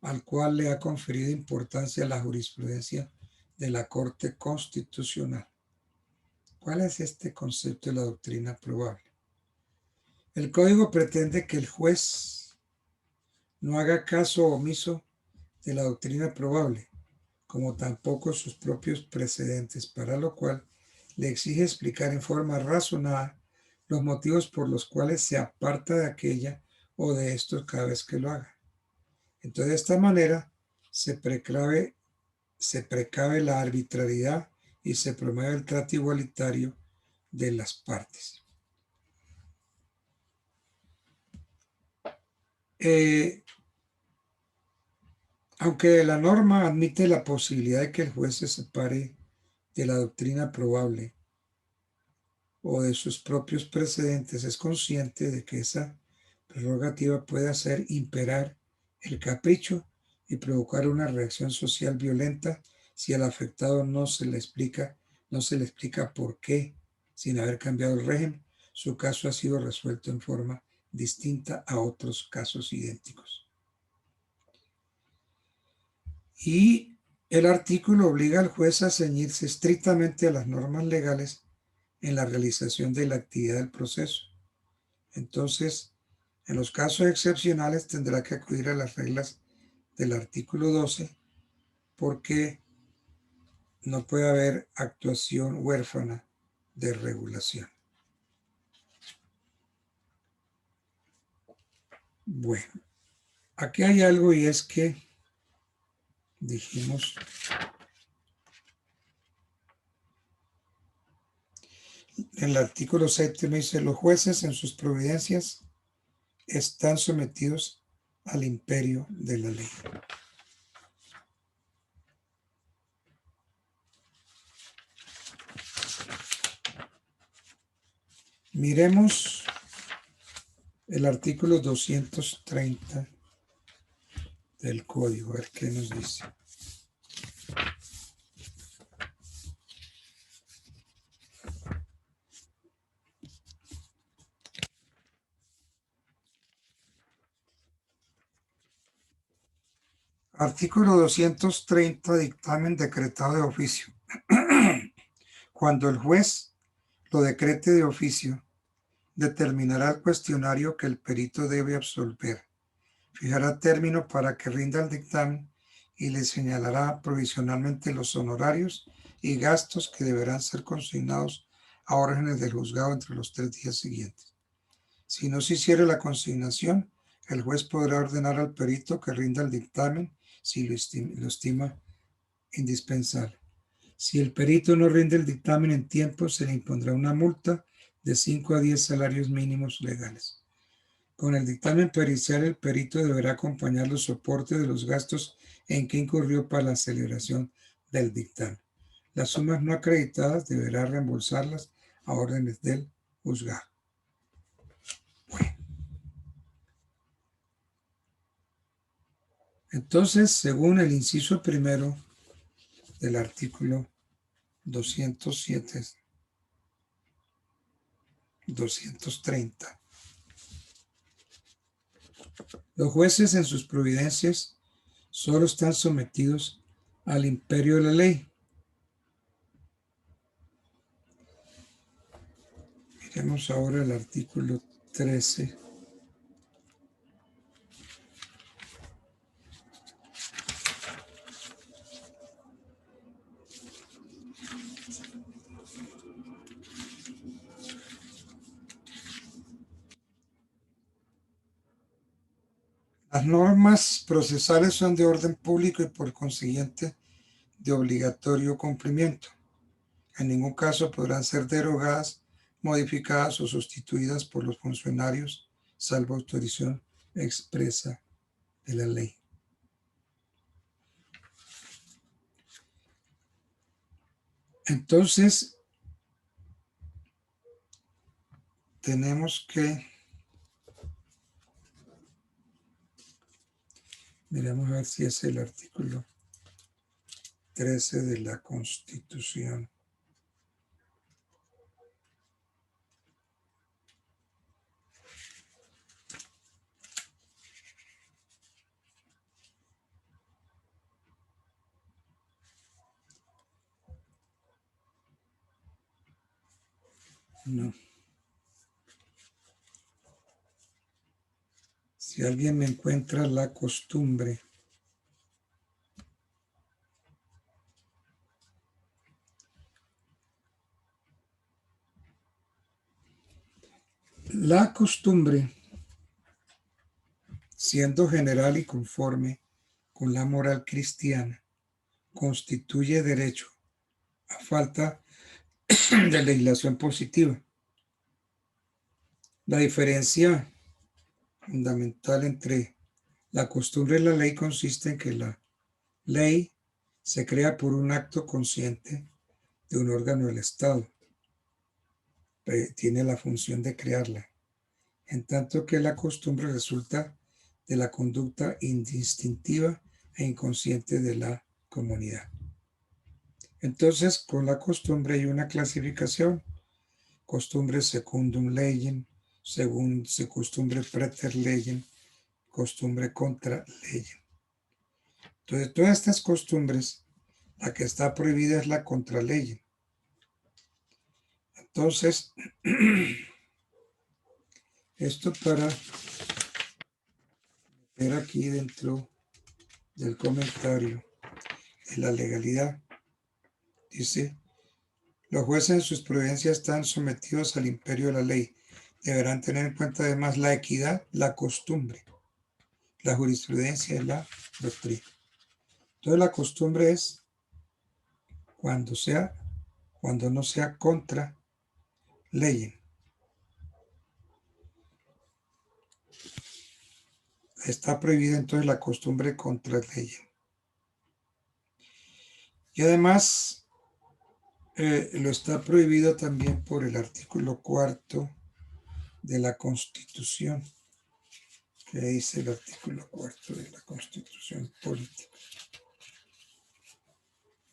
al cual le ha conferido importancia la jurisprudencia de la Corte Constitucional. ¿Cuál es este concepto de la doctrina probable? El Código pretende que el juez no haga caso omiso de la doctrina probable, como tampoco sus propios precedentes, para lo cual le exige explicar en forma razonada los motivos por los cuales se aparta de aquella o de estos cada vez que lo haga. Entonces, de esta manera se precave la arbitrariedad y se promueve el trato igualitario de las partes. Aunque la norma admite la posibilidad de que el juez se separe de la doctrina probable o de sus propios precedentes, es consciente de que esa prerrogativa puede hacer imperar el capricho y provocar una reacción social violenta si al afectado no se le explica por qué, sin haber cambiado el régimen, su caso ha sido resuelto en forma distinta a otros casos idénticos. Y el artículo obliga al juez a ceñirse estrictamente a las normas legales en la realización de la actividad del proceso. Entonces, en los casos excepcionales tendrá que acudir a las reglas del artículo 12 porque no puede haber actuación huérfana de regulación. Bueno, aquí hay algo y es que dijimos en el artículo 7 dice: los jueces en sus providencias están sometidos al imperio de la ley. Miremos el artículo 230 del código, a ver qué nos dice. Artículo 230, dictamen decretado de oficio. Cuando el juez lo decrete de oficio, determinará el cuestionario que el perito debe absolver, fijará término para que rinda el dictamen y le señalará provisionalmente los honorarios y gastos que deberán ser consignados a órdenes del juzgado entre los 3 días siguientes. Si no se hiciera la consignación, el juez podrá ordenar al perito que rinda el dictamen si lo estima indispensable. Si el perito no rinde el dictamen en tiempo, se le impondrá una multa de 5 a 10 salarios mínimos legales. Con el dictamen pericial, el perito deberá acompañar los soportes de los gastos en que incurrió para la celebración del dictamen. Las sumas no acreditadas deberá reembolsarlas a órdenes del juzgado. Bueno. Entonces, según el inciso primero del artículo 207, 230, los jueces en sus providencias solo están sometidos al imperio de la ley. Miremos ahora el artículo 13. Las normas procesales son de orden público y por consiguiente de obligatorio cumplimiento. En ningún caso podrán ser derogadas, modificadas o sustituidas por los funcionarios, salvo autorización expresa de la ley. Entonces, tenemos que, miremos a ver si es el artículo 13 de la Constitución. No. Si alguien me encuentra la costumbre. La costumbre, siendo general y conforme con la moral cristiana, constituye derecho a falta de legislación positiva. La diferencia fundamental entre la costumbre y la ley consiste en que la ley se crea por un acto consciente de un órgano del Estado. Tiene la función de crearla, en tanto que la costumbre resulta de la conducta instintiva e inconsciente de la comunidad. Entonces, con la costumbre hay una clasificación: costumbre secundum legem, según costumbre praeter legem, costumbre contra legem. Entonces, todas estas costumbres, la que está prohibida es la contra legem. Entonces, esto para ver aquí dentro del comentario de la legalidad, dice: los jueces en sus providencias están sometidos al imperio de la ley. Deberán tener en cuenta además la equidad, la costumbre, la jurisprudencia y la doctrina. Entonces la costumbre es cuando no sea contra ley. Está prohibida entonces la costumbre contra ley. Y además lo está prohibido también por el artículo 4 de la Constitución. ¿Qué dice el artículo 4 de la Constitución política?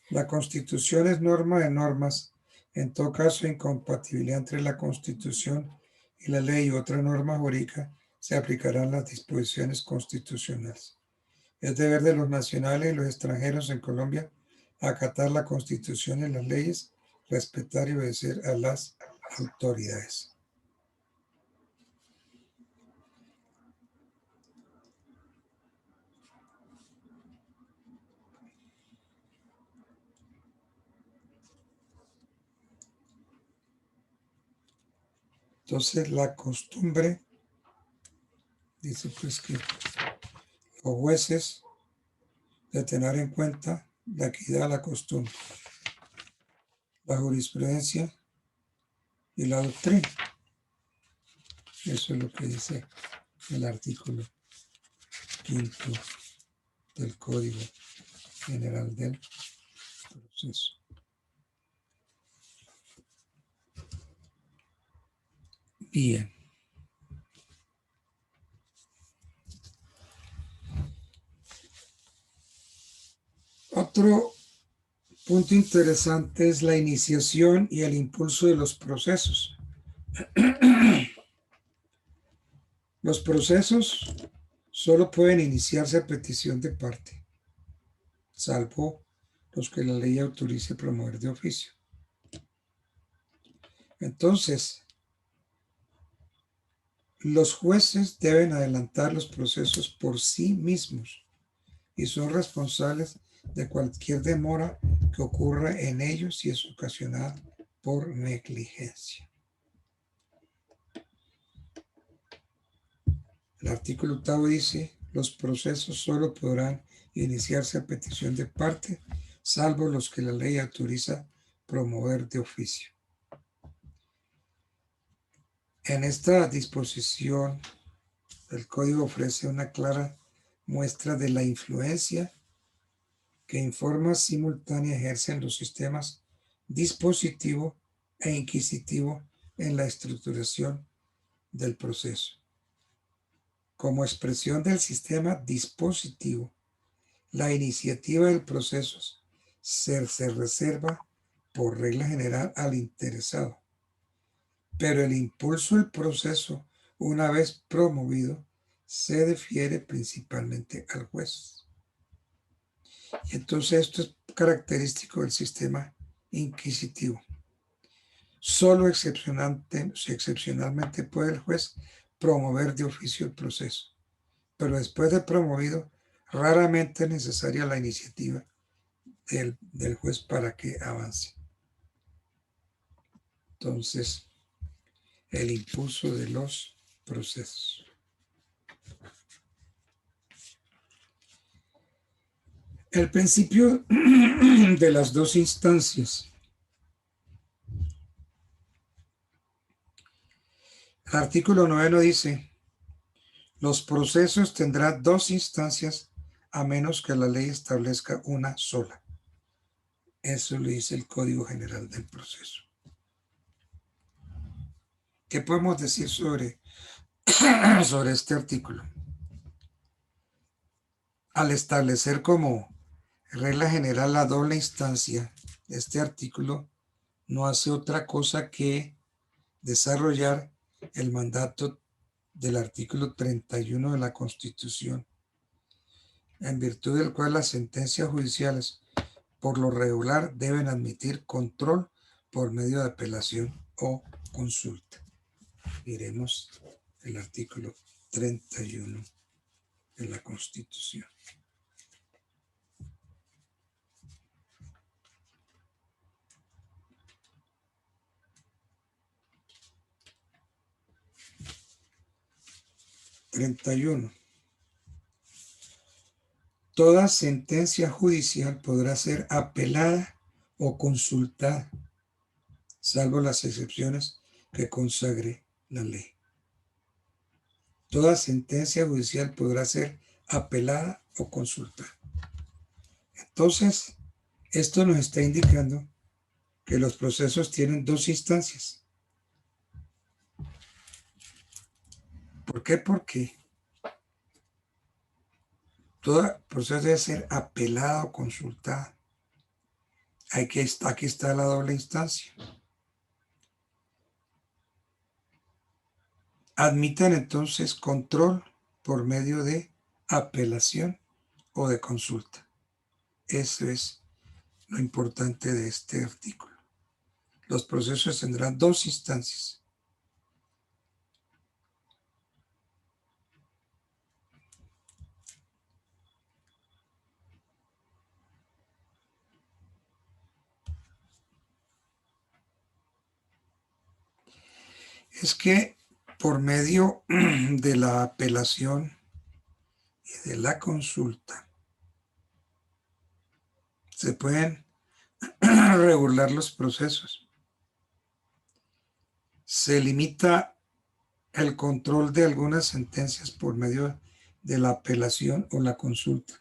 La Constitución es norma de normas. En todo caso, incompatibilidad entre la Constitución y la ley u otra norma jurídica se aplicarán las disposiciones constitucionales. Es deber de los nacionales y los extranjeros en Colombia acatar la Constitución y las leyes, respetar y obedecer a las autoridades. Entonces, la costumbre dice pues que los jueces de tener en cuenta la equidad, la costumbre, la jurisprudencia y la doctrina. Eso es lo que dice el artículo 5 del Código General del Proceso. Bien. Otro punto interesante es la iniciación y el impulso de los procesos. Los procesos solo pueden iniciarse a petición de parte, salvo los que la ley autorice promover de oficio. Entonces, los jueces deben adelantar los procesos por sí mismos y son responsables de cualquier demora que ocurra en ellos si es ocasionada por negligencia. El artículo 8 dice, los procesos solo podrán iniciarse a petición de parte, salvo los que la ley autoriza promover de oficio. En esta disposición, el Código ofrece una clara muestra de la influencia que en forma simultánea ejercen los sistemas dispositivo e inquisitivo en la estructuración del proceso. Como expresión del sistema dispositivo, la iniciativa del proceso se reserva por regla general al interesado, pero el impulso del proceso, una vez promovido, se defiere principalmente al juez. Y entonces esto es característico del sistema inquisitivo. Solo excepcionalmente puede el juez promover de oficio el proceso, pero después de promovido, raramente es necesaria la iniciativa del juez para que avance. Entonces, el impulso de los procesos. El principio de las dos instancias. El artículo 9 dice, los procesos tendrán dos instancias a menos que la ley establezca una sola. Eso lo dice el Código General del Proceso. ¿Qué podemos decir sobre este artículo? Al establecer como regla general la doble instancia, este artículo no hace otra cosa que desarrollar el mandato del artículo 31 de la Constitución, en virtud del cual las sentencias judiciales por lo regular deben admitir control por medio de apelación o consulta. Miremos el artículo 31 de la Constitución. Toda sentencia judicial podrá ser apelada o consultada, salvo las excepciones que consagre la ley. Toda sentencia judicial podrá ser apelada o consultada. Entonces, esto nos está indicando que los procesos tienen dos instancias. ¿Por qué? Porque todo proceso debe ser apelado o consultado. Aquí está la doble instancia. Admitan entonces control por medio de apelación o de consulta. Eso es lo importante de este artículo. Los procesos tendrán dos instancias. es que por medio de la apelación y de la consulta se pueden regular los procesos. Se limita el control de algunas sentencias por medio de la apelación o la consulta.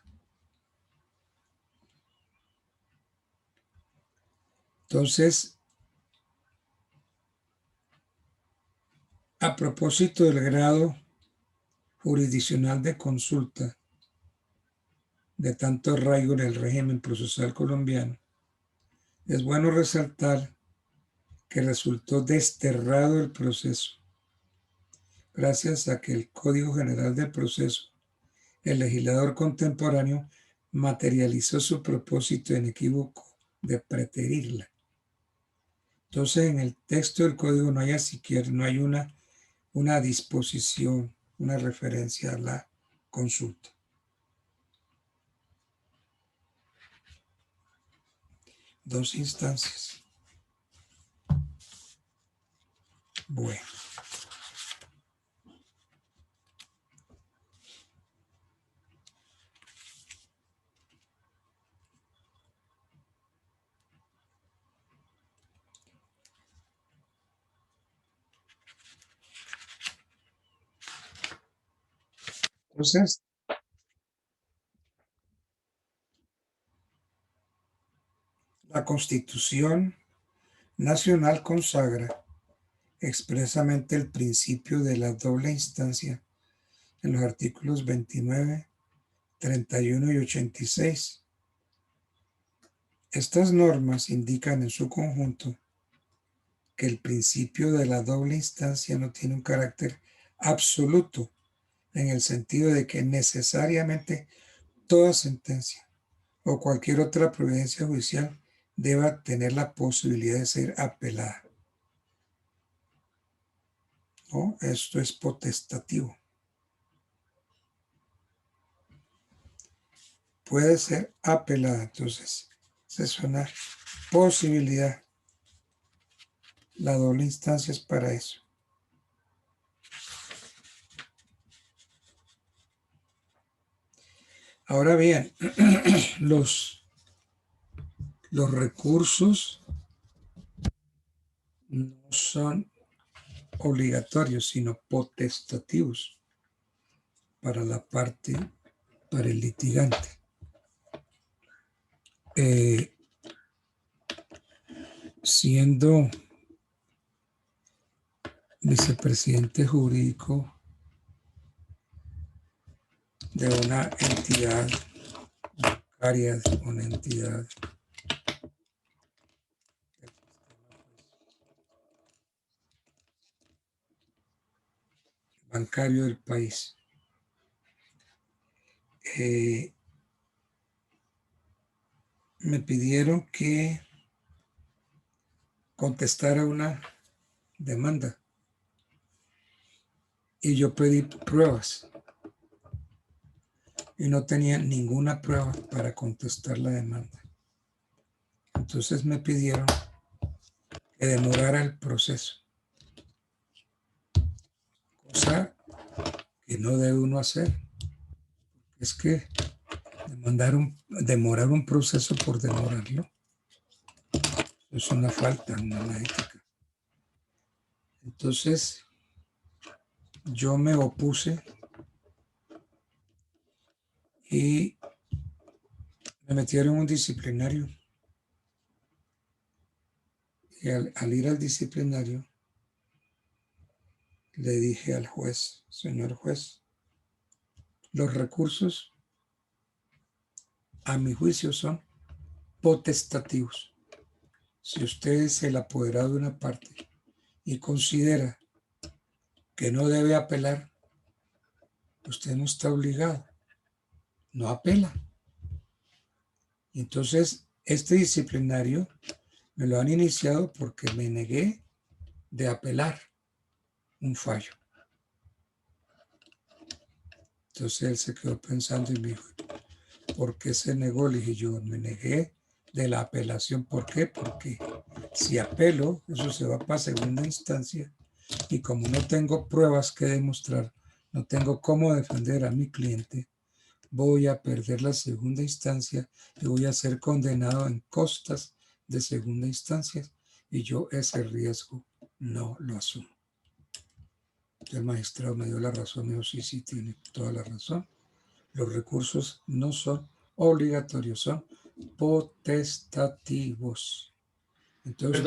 Entonces, a propósito del grado jurisdiccional de consulta de tanto arraigo en el régimen procesal colombiano, es bueno resaltar que resultó desterrado el proceso gracias a que el Código General del Proceso, el legislador contemporáneo, materializó su propósito inequívoco de preterirla. Entonces, en el texto del código no hay siquiera, no hay una disposición, una referencia a la consulta. Dos instancias. Bueno. Entonces, la Constitución Nacional consagra expresamente el principio de la doble instancia en los artículos 29, 31 y 86. Estas normas indican en su conjunto que el principio de la doble instancia no tiene un carácter absoluto en el sentido de que necesariamente toda sentencia o cualquier otra providencia judicial deba tener la posibilidad de ser apelada. ¿No? Esto es potestativo. Puede ser apelada, entonces, esa es una posibilidad. La doble instancia es para eso. Ahora bien, los recursos no son obligatorios, sino potestativos para la parte, para el litigante. Siendo vicepresidente jurídico de una entidad bancaria, de una entidad bancario del país. Me pidieron que contestara una demanda y yo pedí pruebas y no tenía ninguna prueba para contestar la demanda. Entonces me pidieron que demorara el proceso, cosa que no debe uno hacer. Es que demorar un proceso por demorarlo es una falta, una ética. Entonces yo me opuse y me metieron en un disciplinario. Y al ir al disciplinario, le dije al juez, señor juez, los recursos, a mi juicio, son potestativos. Si usted es el apoderado de una parte y considera que no debe apelar, usted no está obligado, no apela. Entonces, este disciplinario me lo han iniciado porque me negué de apelar un fallo. Entonces él se quedó pensando y me dijo, ¿por qué se negó? Le dije, yo me negué de la apelación. ¿Por qué? Porque si apelo, eso se va para segunda instancia Y como no tengo pruebas que demostrar, no tengo cómo defender a mi cliente, voy a perder la segunda instancia y voy a ser condenado en costas de segunda instancia, y yo ese riesgo no lo asumo. El magistrado me dio la razón, me dijo, sí, tiene toda la razón. Los recursos no son obligatorios, son potestativos. Entonces,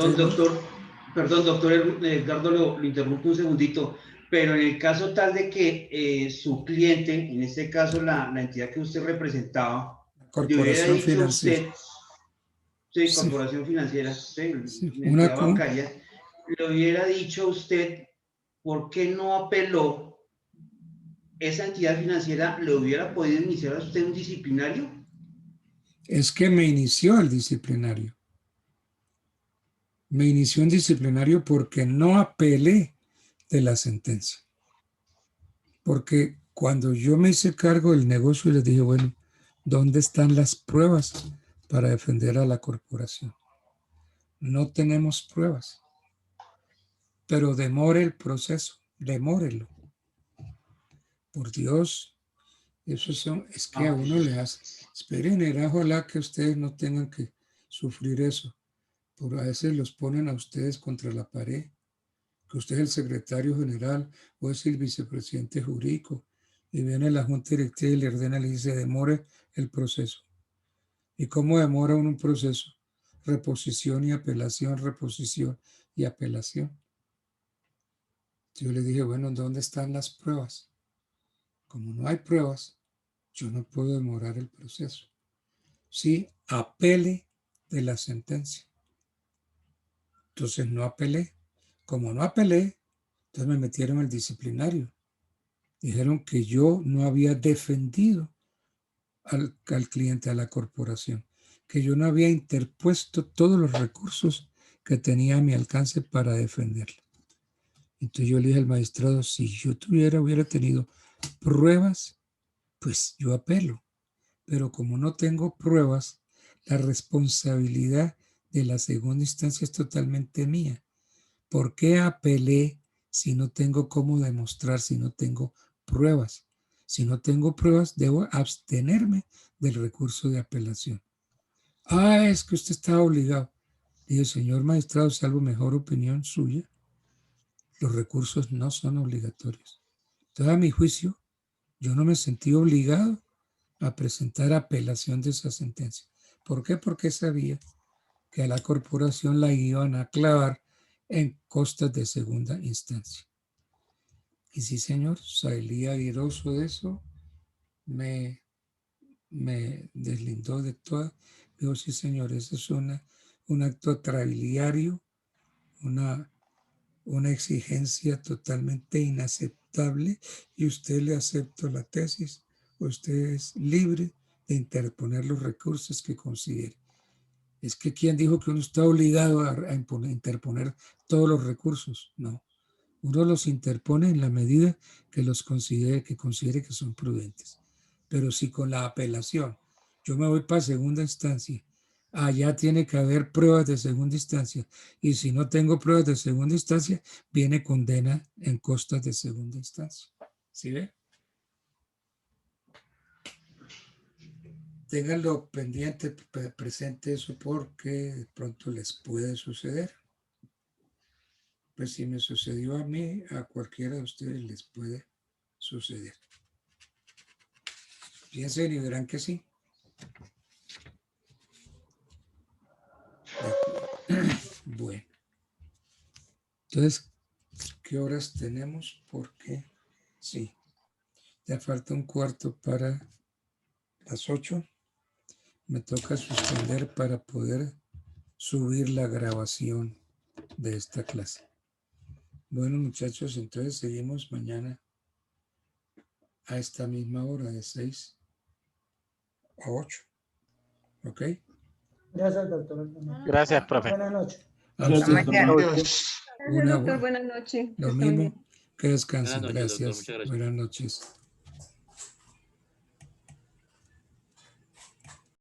Perdón, doctor Edgardo, lo interrumpo un segundito, pero en el caso tal de que su cliente, en este caso la entidad que usted representaba, le hubiera corporación dicho a usted, financiera. sí, Sí. corporación financiera, sí, Una entidad bancaria, le hubiera dicho a usted, ¿por qué no apeló? ¿Esa entidad financiera le hubiera podido iniciar a usted un disciplinario? Es que me inició el disciplinario. Me inició un disciplinario porque no apelé de la sentencia. Porque cuando yo me hice cargo del negocio y les dije, bueno, ¿dónde están las pruebas para defender a la corporación? No tenemos pruebas. Pero demore el proceso, demórelo. Por Dios, eso es que a uno le hace. Esperen, ojalá que ustedes no tengan que sufrir eso. Por a veces los ponen a ustedes contra la pared, que usted es el secretario general o es el vicepresidente jurídico, y viene la junta directiva y le ordena, le dice, demore el proceso. ¿Y cómo demora uno un proceso? Reposición y apelación, reposición y apelación. Yo le dije, bueno, ¿dónde están las pruebas? Como no hay pruebas, yo no puedo demorar el proceso. Sí, apele de la sentencia. Entonces no apelé. Como no apelé, entonces me metieron al disciplinario. Dijeron que yo no había defendido al cliente, a la corporación, que yo no había interpuesto todos los recursos que tenía a mi alcance para defenderla. Entonces yo le dije al magistrado, si yo hubiera tenido pruebas, pues yo apelo. Pero como no tengo pruebas, la responsabilidad de la segunda instancia es totalmente mía. ¿Por qué apelé si no tengo cómo demostrar, si no tengo pruebas? Si no tengo pruebas, debo abstenerme del recurso de apelación. Es que usted está obligado. Dije, señor magistrado, salvo mejor opinión suya, los recursos no son obligatorios. Entonces, a mi juicio, yo no me sentí obligado a presentar apelación de esa sentencia. ¿Por qué? Porque sabía que a la corporación la iban a clavar en costas de segunda instancia. Y sí, señor, salí airoso de eso, me deslindó de todo. Digo, sí, señor, eso es un acto atrabiliario, una exigencia totalmente inaceptable, y usted le aceptó la tesis. Usted es libre de interponer los recursos que considere. Es que ¿quién dijo que uno está obligado a interponer todos los recursos? No. Uno los interpone en la medida que considere que son prudentes. Pero si con la apelación yo me voy para segunda instancia, allá tiene que haber pruebas de segunda instancia. Y si no tengo pruebas de segunda instancia, viene condena en costas de segunda instancia. ¿Sí ve? Ténganlo pendiente, presente eso, porque de pronto les puede suceder. Pues si me sucedió a mí, a cualquiera de ustedes les puede suceder. Piensen y verán que sí. Bueno. Entonces, ¿qué horas tenemos? Porque sí, ya falta un cuarto para las 8. Me toca suspender para poder subir la grabación de esta clase. Bueno, muchachos, entonces seguimos mañana a esta misma hora, de 6 a 8. ¿Ok? Gracias, doctor. Gracias, profe. Buenas noches. A ustedes. Gracias, doctor. Buenas noches. Lo Está muy bien. mismo. Que descansen. Buenas noches, doctor. Gracias. Muchas gracias. Buenas noches.